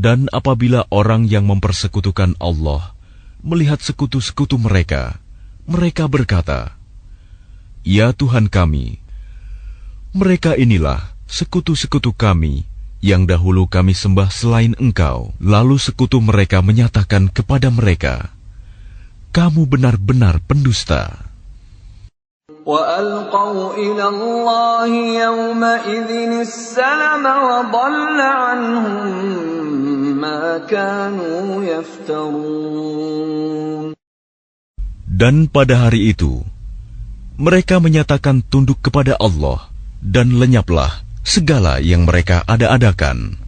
Dan apabila orang yang mempersekutukan Allah melihat sekutu-sekutu mereka, mereka berkata, "Ya Tuhan kami, mereka inilah sekutu-sekutu kami yang dahulu kami sembah selain Engkau." Lalu sekutu mereka menyatakan kepada mereka, "Kamu benar-benar pendusta." وَأَلْقَوْا إِلَى اللَّهِ يَوْمَئِذٍ السَّلَمَ وَضَلَّ عَنْهُمْ مَا كَانُوا يَفْتَرُونَ. Dan pada hari itu, mereka menyatakan tunduk kepada Allah, dan lenyaplah segala yang mereka ada-adakan.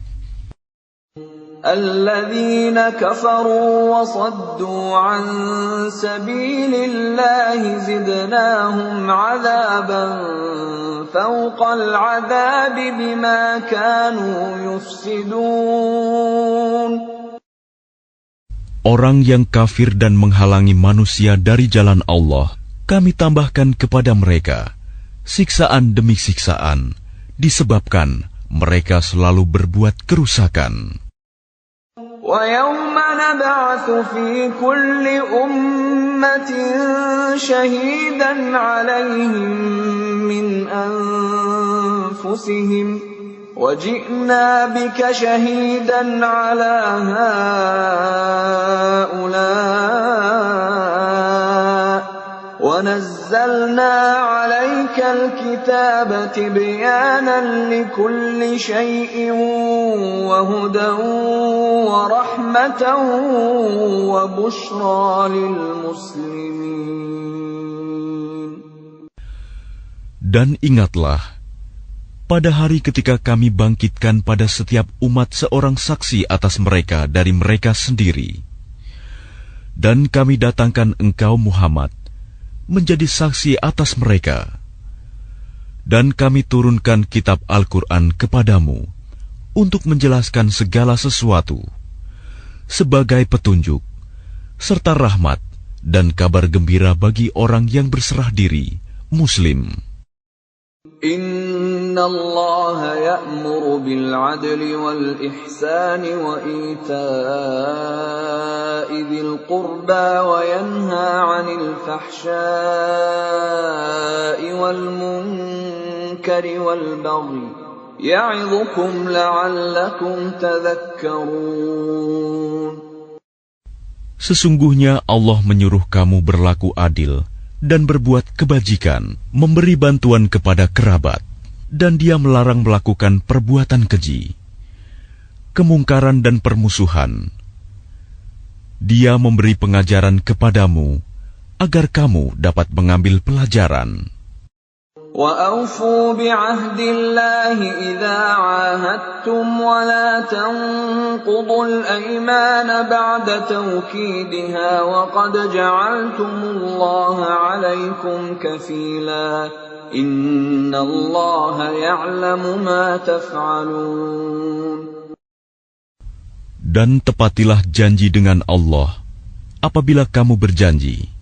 الَّذِينَ كَفَرُوا وَصَدُّوا عَن سَبِيلِ اللَّهِ زِدْنَاهُمْ عَذَابًا فَوْقَ الْعَذَابِ بِمَا كَانُوا يُفْسِدُونَ. Orang yang kafir dan menghalangi manusia dari jalan Allah, kami tambahkan kepada mereka siksaan demi siksaan, disebabkan mereka selalu berbuat kerusakan. وَيَوْمَ نَبْعَثُ فِي كُلِّ أُمَّةٍ شَهِيدًا عَلَيْهِمْ مِنْ أَنْفُسِهِمْ وَجِئْنَا بِكَ شَهِيدًا عَلَى هَؤُلَاءِ وَنَزَّلْنَا عَلَيْكَ الْكِتَابَ تِبْيَانًا لِكُلِّ شَيْءٍ وَهُدًى وَرَحْمَةً وَبُشْرَى لِلْمُسْلِمِينَ. Dan ingatlah, pada hari ketika kami bangkitkan pada setiap umat seorang saksi atas mereka dari mereka sendiri. Dan kami datangkan engkau Muhammad menjadi saksi atas mereka. Dan kami turunkan kitab Al-Quran kepadamu untuk menjelaskan segala sesuatu sebagai petunjuk, serta rahmat dan kabar gembira bagi orang yang berserah diri, Muslim. Inna Allah ya'muru bil 'adli wal ihsani wa ita'i dzil qurba wa yanha 'anil fahsya'i wal munkari wal baghi ya'idhukum la'allakum tadhakkarun. Sesungguhnya Allah menyuruh kamu berlaku adil dan berbuat kebajikan, memberi bantuan kepada kerabat, dan Dia melarang melakukan perbuatan keji, kemungkaran dan permusuhan. Dia memberi pengajaran kepadamu agar kamu dapat mengambil pelajaran. وَأَوْفُوا بِعَهْدِ اللَّهِ إِذَا عَاهَدتُّمْ وَلَا تَنقُضُوا الْأَيْمَانَ بَعْدَ تَوْكِيدِهَا وَقَدْ جَعَلْتُمُ اللَّهَ عَلَيْكُمْ كَفِيلًا إِنَّ اللَّهَ يَعْلَمُ مَا تَفْعَلُونَ. Dan tepatilah janji dengan Allah apabila kamu berjanji,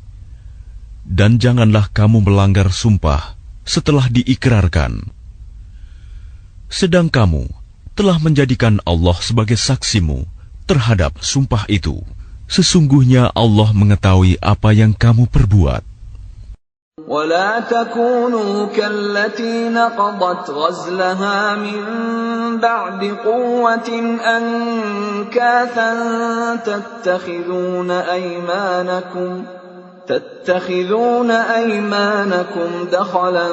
dan janganlah kamu melanggar sumpah setelah diikrarkan. Sedang kamu telah menjadikan Allah sebagai saksimu terhadap sumpah itu. Sesungguhnya Allah mengetahui apa yang kamu perbuat. وَلَا تَكُونُوا كَالَّتِي نَقَضَتْ غَزْلَهَا مِنْ بَعْدِ قُوَّةٍ أَنْكَاثًا تتخذون أيمانكم دخلا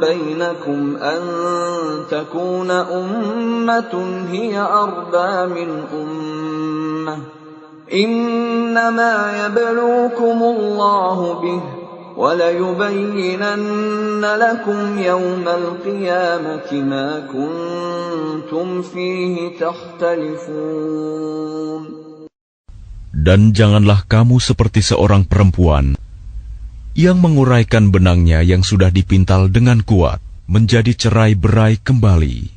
بينكم أن تكون أمة هي أربى من أمة إنما يبلوكم الله به وَلَيُبَيِّنَنَّ لَكُمْ يَوْمَ الْقِيَامَةِ مَا كُنْتُمْ فِيهِ تَخْتَلِفُونَ. Dan janganlah kamu seperti seorang perempuan yang menguraikan benangnya yang sudah dipintal dengan kuat menjadi cerai-berai kembali.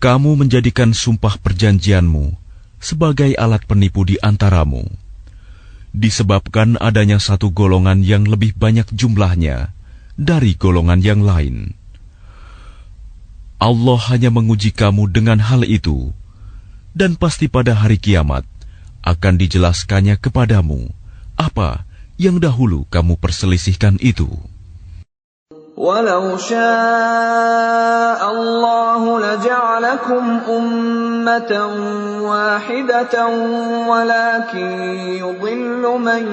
Kamu menjadikan sumpah perjanjianmu sebagai alat penipu di antaramu. disebabkan adanya satu golongan yang lebih banyak jumlahnya dari golongan yang lain. Allah hanya menguji kamu dengan hal itu, dan pasti pada hari kiamat akan dijelaskannya kepadamu apa yang dahulu kamu perselisihkan itu. وَلَوْ شَاءَ اللَّهُ لَجَعَلَكُمْ أُمَّةً وَاحِدَةً وَلَكِنْ يُضِلُّ مَنْ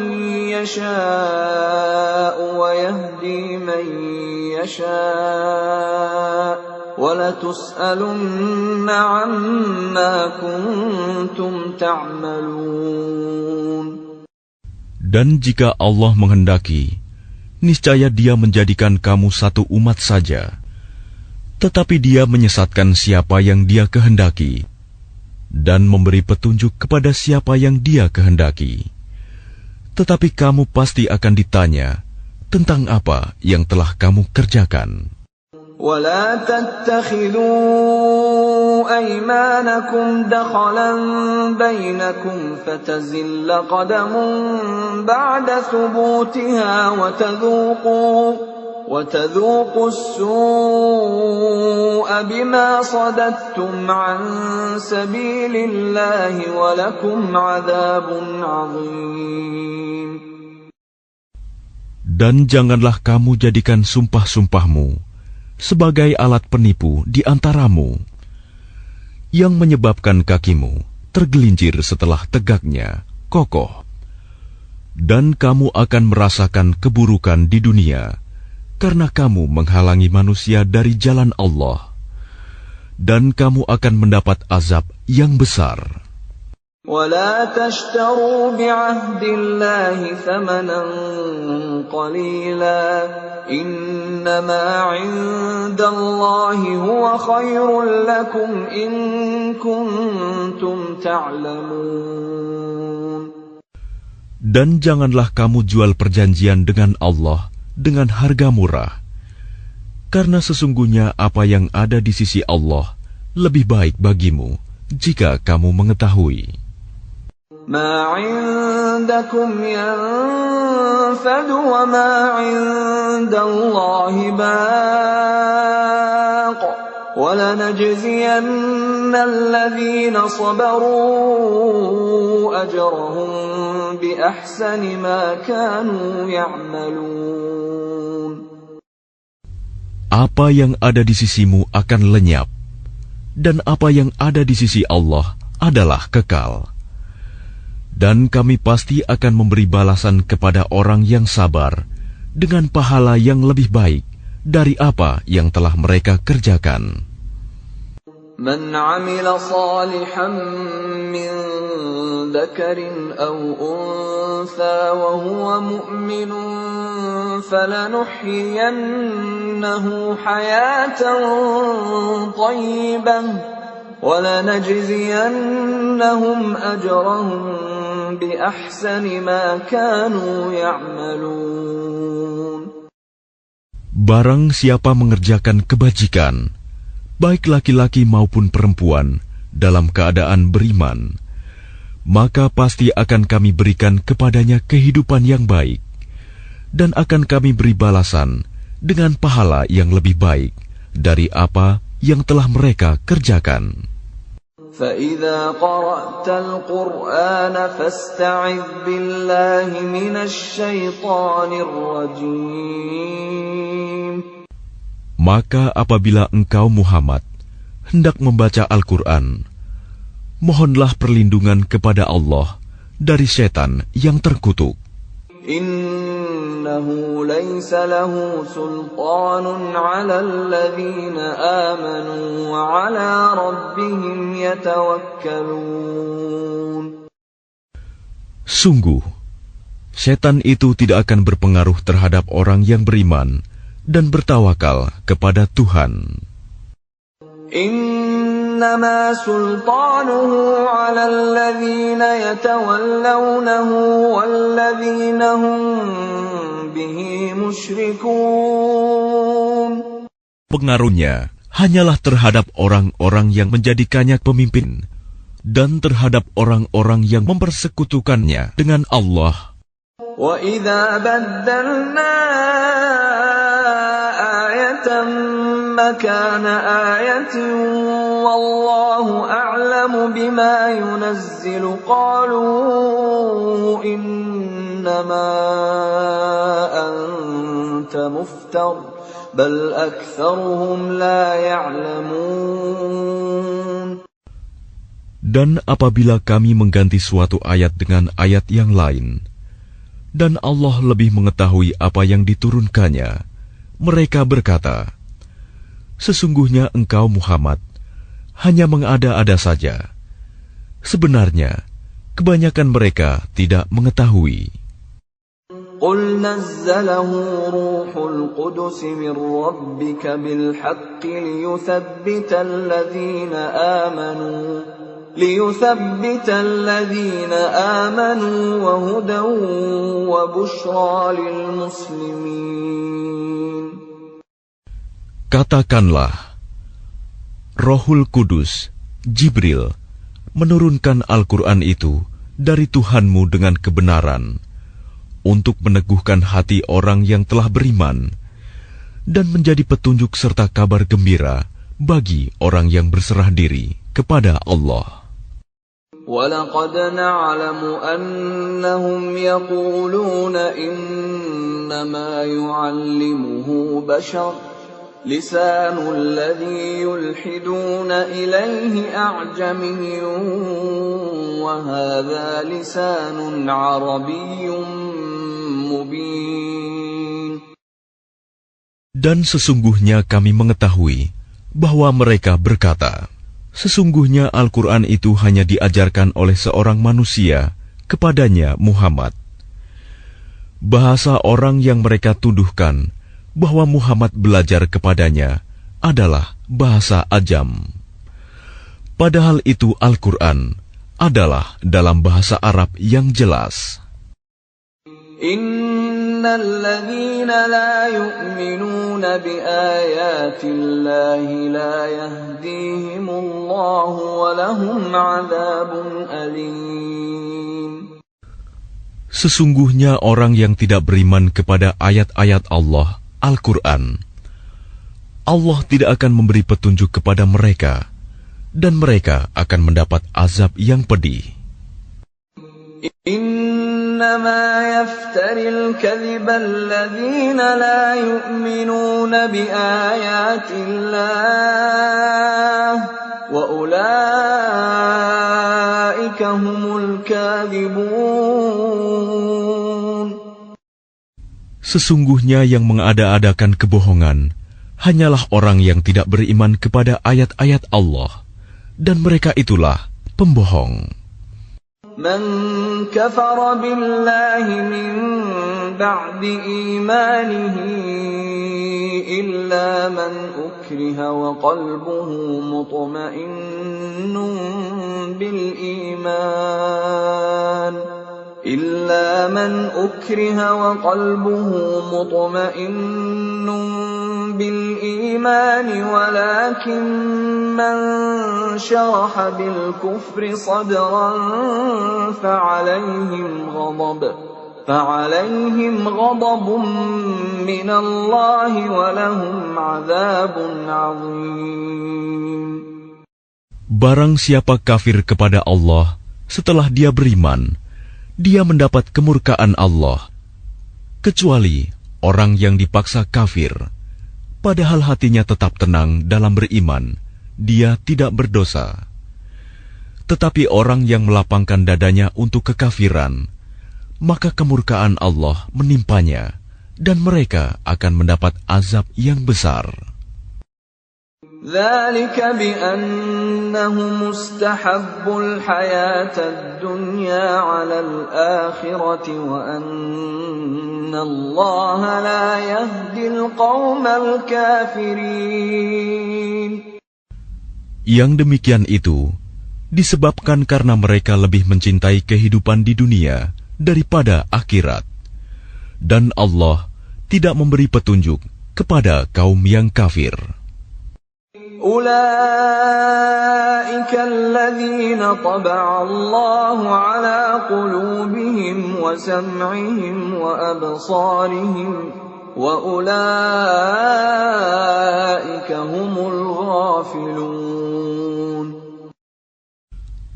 يَشَاءُ وَيَهْدِي مَنْ يَشَاءُ وَلَتُسْأَلُنَّ عَمَّا كُنْتُمْ تَعْمَلُونَ. Dan jika Allah menghendaki, niscaya Dia menjadikan kamu satu umat saja. Tetapi Dia menyesatkan siapa yang Dia kehendaki, dan memberi petunjuk kepada siapa yang Dia kehendaki. Tetapi kamu pasti akan ditanya tentang apa yang telah kamu kerjakan. وَلَا تَتَّخِذُوا أَيْمَانَكُمْ دَخَلًا بَيْنَكُمْ فَتَزِلَّ قَدَمٌ بَعْدَ ثُبُوتِهَا وَتَذُوقُوا السُّوءَ بِمَا صَدَدتُّمْ عَنْ سَبِيلِ اللَّهِ وَلَكُمْ عَذَابٌ عَظِيمٌ. Dan janganlah kamu jadikan sumpah-sumpahmu sebagai alat penipu di antaramu, yang menyebabkan kakimu tergelincir setelah tegaknya kokoh. Dan kamu akan merasakan keburukan di dunia, karena kamu menghalangi manusia dari jalan Allah, dan kamu akan mendapat azab yang besar. وَلَا تَشْتَرُوا بِعَهْدِ اللَّهِ ثَمَنًا قَلِيلًا إِنَّمَا عِندَ اللَّهِ هُوَ خَيْرٌ لَكُمْ إِن كُنتُمْ تَعْلَمُونَ. Dan janganlah kamu jual perjanjian dengan Allah dengan harga murah, karena sesungguhnya apa yang ada di sisi Allah lebih baik bagimu jika kamu mengetahui. مَا عِندَكُمْ يَنفَدُ وَمَا عِندَ اللَّهِ بَاقٍ وَلَنَجْزِيَنَّ الَّذِينَ صَبَرُوا أَجْرَهُمْ بِأَحْسَنِ مَا كَانُوا يَعْمَلُونَ. Apa yang ada di sisimu akan lenyap, dan apa yang ada di sisi Allah adalah kekal. Dan kami pasti akan memberi balasan kepada orang yang sabar dengan pahala yang lebih baik dari apa yang telah mereka kerjakan. مَنْ عَمِلَ صَالِحًا مِّن ذَكَرٍ أَوْ أُنثَىٰ وَهُوَ مُؤْمِنٌ فَلَنُحْيِيَنَّهُ حَيَاةً طَيِّبَةً وَلَنَجْزِيَنَّهُمْ أَجْرَهُمْ بِأَحْسَنِ مَا كَانُوا يَعْمَلُونَ. Barang siapa mengerjakan kebajikan, baik laki-laki maupun perempuan, dalam keadaan beriman, maka pasti akan kami berikan kepadanya kehidupan yang baik, dan akan kami beri balasan dengan pahala yang lebih baik dari apa yang telah mereka kerjakan. فَإِذَا قَرَأْتَ الْقُرْآنَ فَاسْتَعِذْ بِاللَّهِ مِنَ الشَّيْطَانِ الرَّجِيمِ. Maka apabila engkau Muhammad hendak membaca Al-Quran, mohonlah perlindungan kepada Allah dari setan yang terkutuk. Innahu laysa lahu sultanun 'ala alladhina amanu wa 'ala rabbihim yatawakkalun. Sungguh, setan itu tidak akan berpengaruh terhadap orang yang beriman dan bertawakal kepada Tuhan. Innama sultanuhu 'ala alladhina yatawallawnahu walladhina hum bihi musyrikun. Pengaruhnya hanyalah terhadap orang-orang yang menjadikannya pemimpin dan terhadap orang-orang yang mempersekutukannya dengan Allah. وَإِذَا بَدَّلْنَا آيَةً مَكَانَ آيَةٍ وَاللَّهُ أَعْلَمُ بِمَا يُنَزِّلُ قَالُوا إِنَّمَا أَنْتَ مُفْتَرٍ بَلْ أَكْثَرُهُمْ لَا يَعْلَمُونَ. Dan apabila kami mengganti suatu ayat dengan ayat yang lain, dan Allah lebih mengetahui apa yang diturunkannya, mereka berkata, sesungguhnya engkau Muhammad hanya mengada-ada saja. Sebenarnya, kebanyakan mereka tidak mengetahui. قُلْ نَزَّلَهُ رُوحُ الْقُدُسِ مِنْ رَبِّكَ بِالْحَقِّ لِيُثَبِّتَ الَّذِينَ آمَنُوا وَهُدًى وَبُشْرَى لِلْمُسْلِمِينَ. Katakanlah, Rohul Kudus, Jibril, menurunkan Al-Quran itu dari Tuhanmu dengan kebenaran, untuk meneguhkan hati orang yang telah beriman, dan menjadi petunjuk serta kabar gembira bagi orang yang berserah diri kepada Allah. وَلَقَدْ نَعْلَمُ أَنَّهُمْ يَقُولُونَ إِنَّمَا يُعَلِّمُهُ بَشَرٌ لِسَانُ الَّذِي يُلْحِدُونَ إِلَيْهِ أَعْجَمِيٌّ وَهَذَا لِسَانٌ عَرَبِيٌّ مُبِينٌ. Dan sesungguhnya kami mengetahui bahwa mereka berkata, sesungguhnya Al-Quran itu hanya diajarkan oleh seorang manusia kepadanya Muhammad. Bahasa orang yang mereka tuduhkan bahwa Muhammad belajar kepadanya adalah bahasa Ajam. Padahal itu Al-Quran adalah dalam bahasa Arab yang jelas. الَّذِينَ لَا يُؤْمِنُونَ بِآيَاتِ اللَّهِ لَا يَهْدِيهِمُ اللَّهُ وَلَهُمْ عَذَابٌ أَلِيمٌ. Sesungguhnya orang yang tidak beriman kepada ayat-ayat Allah, Al-Quran, Allah tidak akan memberi petunjuk kepada mereka, dan mereka akan mendapat azab yang pedih. إِنَّمَا يَفْتَرِي الْكَذِبَ الَّذِينَ لَا يُؤْمِنُونَ بِآيَاتِ اللَّهِ وَأُولَئِكَ هُمُ الْكَاذِبُونَ. Sesungguhnya yang mengada-adakan kebohongan hanyalah orang yang tidak beriman kepada ayat-ayat Allah, dan mereka itulah pembohong. مَنْ كَفَرَ بِاللَّهِ مِنْ بَعْدِ إِيمَانِهِ إِلَّا مَنْ أُكْرِهَ وَقَلْبُهُ مُطْمَئِنٌّ بِالْإِيمَانِ وَلَكِنْ مَنْ شَرَحَ بِالْكُفْرِ صَدْرًا فَعَلَيْهِمْ غَضَبٌ مِّنَ اللَّهِ وَلَهُمْ عَذَابٌ عَظِيمٌ. Barang siapa kafir kepada Allah setelah dia beriman, dia mendapat kemurkaan Allah, kecuali orang yang dipaksa kafir, padahal hatinya tetap tenang dalam beriman, dia tidak berdosa. Tetapi orang yang melapangkan dadanya untuk kekafiran, maka kemurkaan Allah menimpanya, dan mereka akan mendapat azab yang besar. ذَلِكَ بِأَنَّهُمُ اسْتَحَبُّوا الْحَيَاةَ الدُّنْيَا عَلَى الْآخِرَةِ وَأَنَّ اللَّهَ لَا يَهْدِي الْقَوْمَ الْكَافِرِينَ. Yang demikian itu disebabkan karena mereka lebih mencintai kehidupan di dunia daripada akhirat, dan Allah tidak memberi petunjuk kepada kaum yang kafir. أولئك الذين طبع الله على قلوبهم وسمعهم وأبصارهم وأولئك هم الغافلون.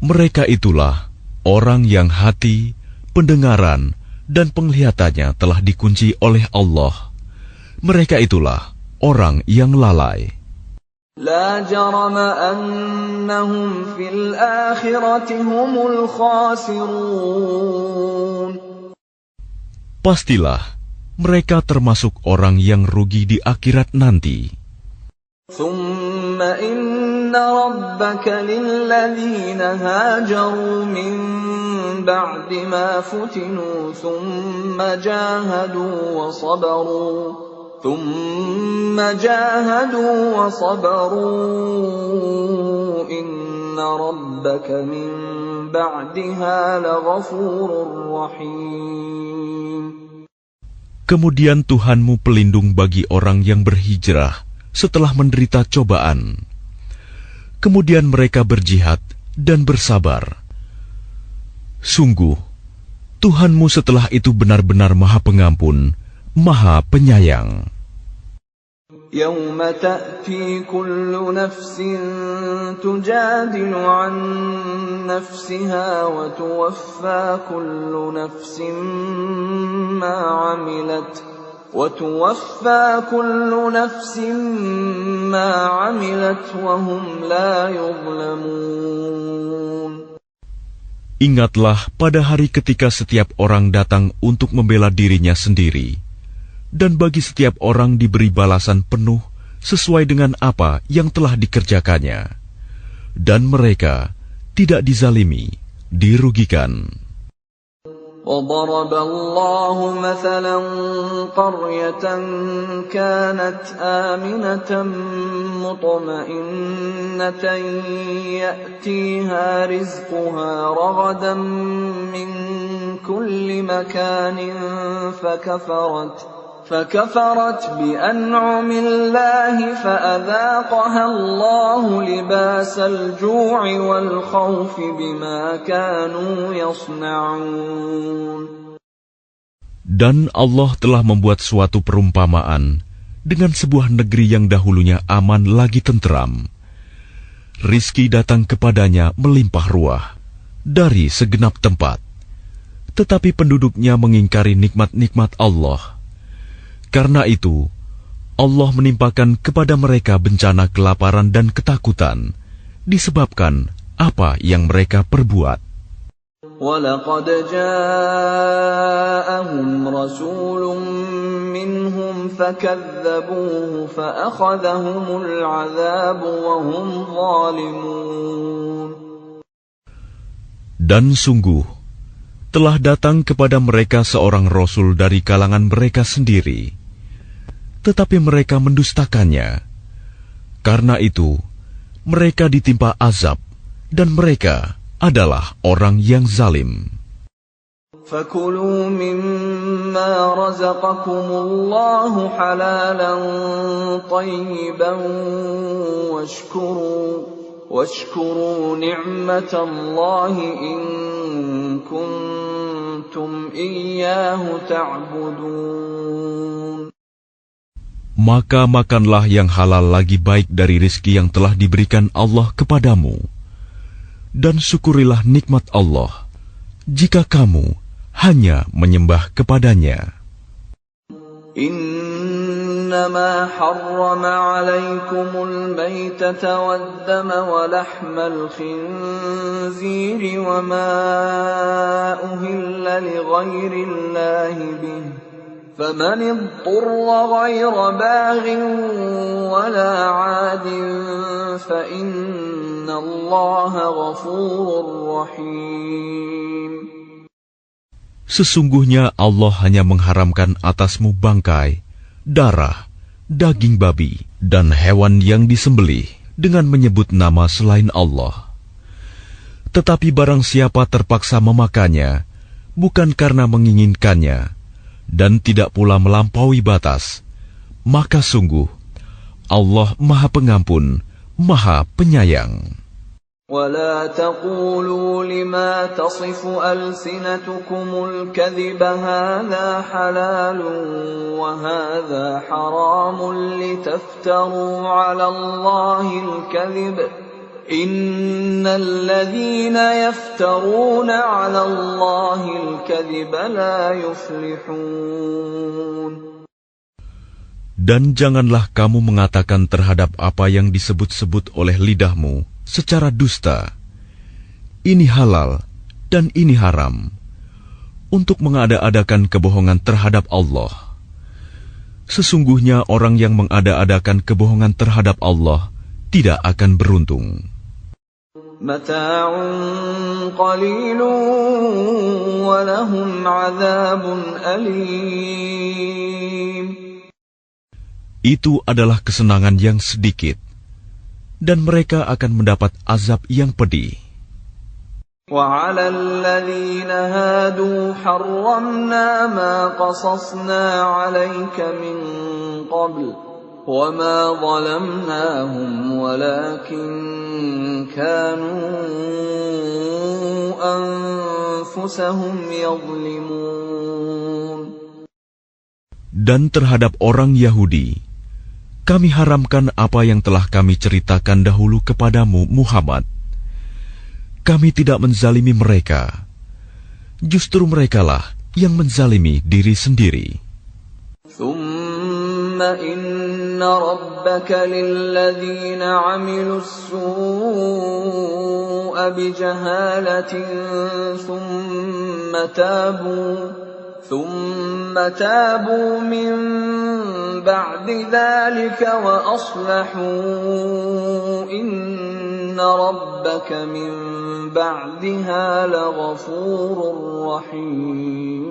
Mereka itulah orang yang hati, pendengaran, dan penglihatannya telah dikunci oleh Allah. Mereka itulah orang yang lalai. لا جرم أنهم في الآخرة هم الخاسرون. Pastilah mereka termasuk orang yang rugi di akhirat nanti. ثم إن ربك للذين هاجروا من بعد ما فتنوا ثم جاهدوا وصبروا إن ربك من بعدها لغفور رحيم. Kemudian Tuhanmu pelindung bagi orang yang berhijrah setelah menderita cobaan. Kemudian mereka berjihad dan bersabar. Sungguh, Tuhanmu setelah itu benar-benar Maha Pengampun, Maha Penyayang. يوم تأتي كل نفس تجادل عن نفسها وتوفى كل نفس ما عملت وهم لا يظلمون. Ingatlah pada hari ketika setiap orang datang untuk membela dirinya sendiri, dan bagi setiap orang diberi balasan penuh sesuai dengan apa yang telah dikerjakannya, dan mereka tidak dizalimi, dirugikan. وضرب الله مثلا قرية كانت آمنة مطمئنة يأتيها رزقها رغدا من كل مكان فكفرت بأنعم الله فأذاقها الله لباس الجوع والخوف بما كانوا يصنعون. Dan Allah telah membuat suatu perumpamaan dengan sebuah negeri yang dahulunya aman lagi tenteram. Rizki datang kepadanya melimpah ruah dari segenap tempat, tetapi penduduknya mengingkari nikmat-nikmat Allah. Karena itu, Allah menimpakan kepada mereka bencana kelaparan dan ketakutan, disebabkan apa yang mereka perbuat. وَلَقَدْ جَاءَهُمْ رَسُولٌ مِّنْهُمْ فَكَذَّبُوهُ فَأَخَذَهُمُ الْعَذَابُ وَهُمْ ظَالِمُونَ. Dan sungguh, telah datang kepada mereka seorang Rasul dari kalangan mereka sendiri, tetapi mereka mendustakannya. Karena itu, mereka ditimpa azab, dan mereka adalah orang yang zalim. فَكُلُوا مِمَّا رَزَقَكُمُ اللَّهُ حَلَالًا طَيِّبًا وَاشْكُرُوا نِعْمَةَ اللَّهِ إِن كُنتُمْ إِيَّاهُ تَعْبُدُونَ. Maka makanlah yang halal lagi baik dari rizki yang telah diberikan Allah kepadamu, dan syukurilah nikmat Allah jika kamu hanya menyembah kepadanya. إنما حرم عليكم الميتة والدم ولحم الخنزير وما أهل لغير الله به فمن اضطر غير باغ ولا عاد فإن الله غفور رحيم. Sesungguhnya Allah hanya mengharamkan atasmu bangkai, darah, daging babi, dan hewan yang disembelih dengan menyebut nama selain Allah. Tetapi barang siapa terpaksa memakannya, bukan karena menginginkannya, dan tidak pula melampaui batas, maka sungguh Allah Maha Pengampun, Maha Penyayang. ولا تقولوا لما تصف ألسنتكم الكذب هذا حلال وهذا حرام لتفتروا على الله الكذب إن الذين يفترون على الله الكذب لا يفلحون. Dan janganlah kamu mengatakan terhadap apa yang disebut-sebut oleh lidahmu secara dusta, ini halal dan ini haram, untuk mengada-adakan kebohongan terhadap Allah. Sesungguhnya orang yang mengada-adakan kebohongan terhadap Allah tidak akan beruntung. Mata'un qalilun wa lahum 'adzabun alim. Itu adalah kesenangan yang sedikit, dan mereka akan mendapat azab yang pedih. وَعَلَى الَّذِينَ هَادُوا حَرَّمْنَا مَا قَصَصْنَا عَلَيْكَ مِنْ قَبْلُ وَمَا ظَلَمْنَاهُمْ وَلَكِنْ كَانُوا أَنفُسَهُمْ يَظْلِمُونَ. Dan terhadap orang Yahudi, kami haramkan apa yang telah kami ceritakan dahulu kepadamu, Muhammad. Kami tidak menzalimi mereka. Justru merekalah yang menzalimi diri sendiri. ثُمَّ إِنَّ رَبَّكَ لِلَّذِينَ عَمِلُوا السُّوءَ بِجَهَالَةٍ ثُمَّ تابوا من بعد ذلك وأصلحوا إن ربك من بعدها لغفور رحيم.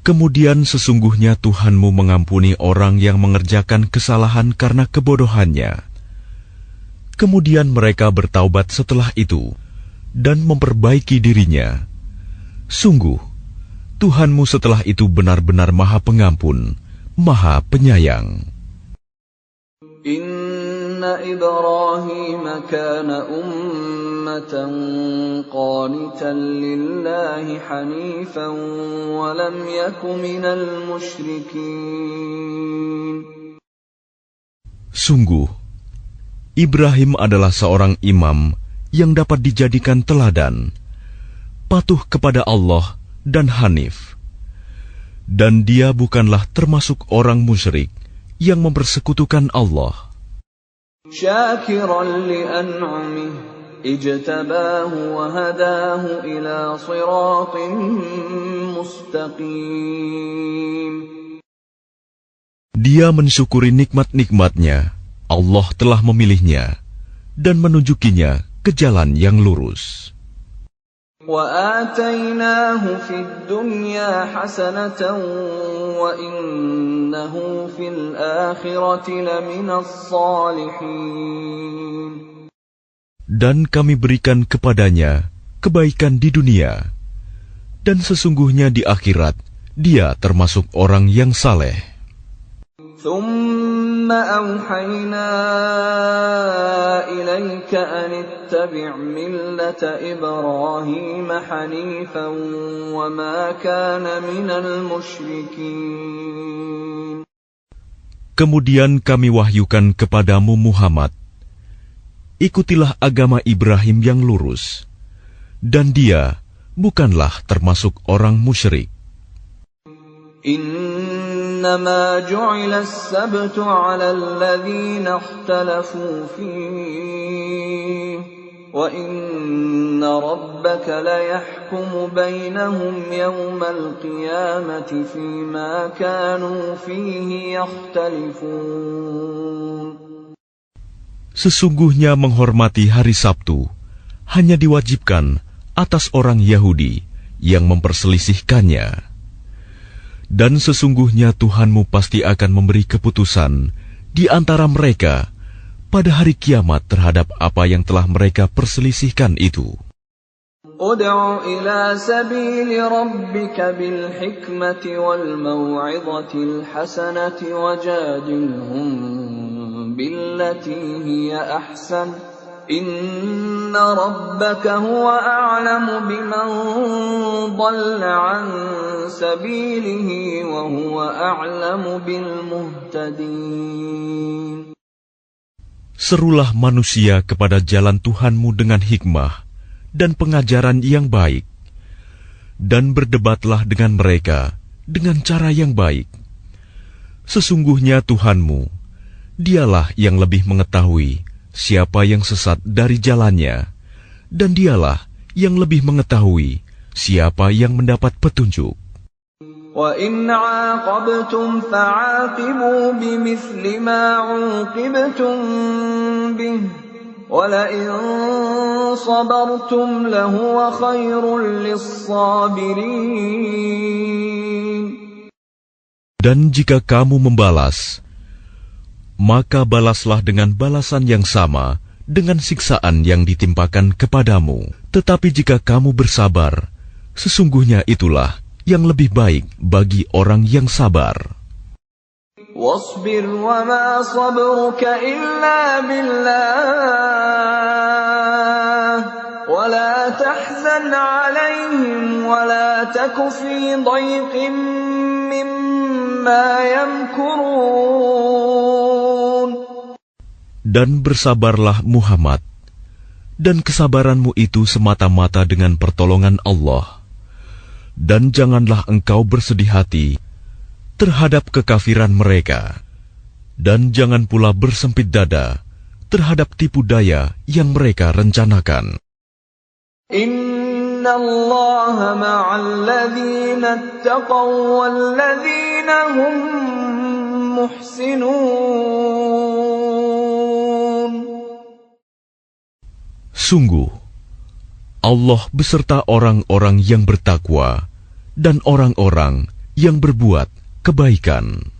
Kemudian sesungguhnya Tuhanmu mengampuni orang yang mengerjakan kesalahan karena kebodohannya. Kemudian mereka bertaubat setelah itu dan memperbaiki dirinya. Sungguh, Tuhanmu setelah itu benar-benar Maha Pengampun, Maha Penyayang. Inna Ibrahim kana ummatan qanitan lillahi hanifan wa lam yaku minal musyrikin. Sungguh, Ibrahim adalah seorang imam yang dapat dijadikan teladan, patuh kepada Allah dan hanif. Dan dia bukanlah termasuk orang musyrik yang mempersekutukan Allah. Syakiran li'an'amih ijtabahu wa hadahu ila siratin mustaqim. Dia mensyukuri nikmat-nikmatnya. Allah telah memilihnya dan menunjukinya ke jalan yang lurus. وَآتَيْنَاهُ فِي الدُّنْيَا حَسَنَةً وَإِنَّهُ فِي الْآخِرَةِ لَمِنَ الصَّالِحِينَ. Dan kami berikan kepadanya kebaikan di dunia, dan sesungguhnya di akhirat dia termasuk orang yang saleh. ثُمَّ أَوْحَيْنَا إِلَيْكَ أَنِ اتَّبِعْ مِلَّةَ إِبْرَاهِيمَ حَنِيفًا وَمَا كَانَ مِنَ الْمُشْرِكِينَ. Kemudian kami wahyukan kepadamu Muhammad, ikutilah agama Ibrahim yang lurus, dan dia bukanlah termasuk orang musyrik. إنما جعل السبت على الذين اختلفوا فيه وإن ربك ليحكم بينهم يوم القيامة فيما كانوا فيه يختلفون. Sesungguhnya menghormati hari Sabtu hanya diwajibkan atas orang Yahudi yang memperselisihkannya. Dan sesungguhnya Tuhanmu pasti akan memberi keputusan di antara mereka pada hari kiamat terhadap apa yang telah mereka perselisihkan itu. Ud'u ila sabili rabbika bil hikmati wal maw'izatil hasanati wajadilhum بالتي هي أحسن إن ربك هو أعلم بمن ضل عن سبيله وهو أعلم بالمهتدين. Serulah manusia kepada jalan Tuhanmu dengan hikmah dan pengajaran yang baik, dan berdebatlah dengan mereka dengan cara yang baik. Sesungguhnya Tuhanmu, Dialah yang lebih mengetahui siapa yang sesat dari jalannya, dan Dialah yang lebih mengetahui siapa yang mendapat petunjuk. وَإِنْ عَاقَبْتُمْ فَعَاقِبُوا بِمِثْلِ مَا عُوقِبْتُمْ بِهِ وَلَئِنْ صَبَرْتُمْ لَهُوَ خَيْرٌ لِلصَّابِرِينَ. Dan jika kamu membalas, maka balaslah dengan balasan yang sama dengan siksaan yang ditimpakan kepadamu. Tetapi jika kamu bersabar, sesungguhnya itulah yang lebih baik bagi orang yang sabar. وَاصْبِرْ وَمَا صَبْرُكَ إِلَّا بِاللَّهِ وَلَا تَحْزَنْ عَلَيْهِمْ وَلَا تَكُ فِي ضَيْقٍ مِّمَّا يَمْكُرُونَ. Dan bersabarlah Muhammad, dan kesabaranmu itu semata-mata dengan pertolongan Allah. Dan janganlah engkau bersedih hati terhadap kekafiran mereka, dan jangan pula bersempit dada terhadap tipu daya yang mereka rencanakan. Inna Allah ma'al ladzina ittaqaw wal ladzina hum muhsinun. Sungguh, Allah beserta orang-orang yang bertakwa dan orang-orang yang berbuat kebaikan.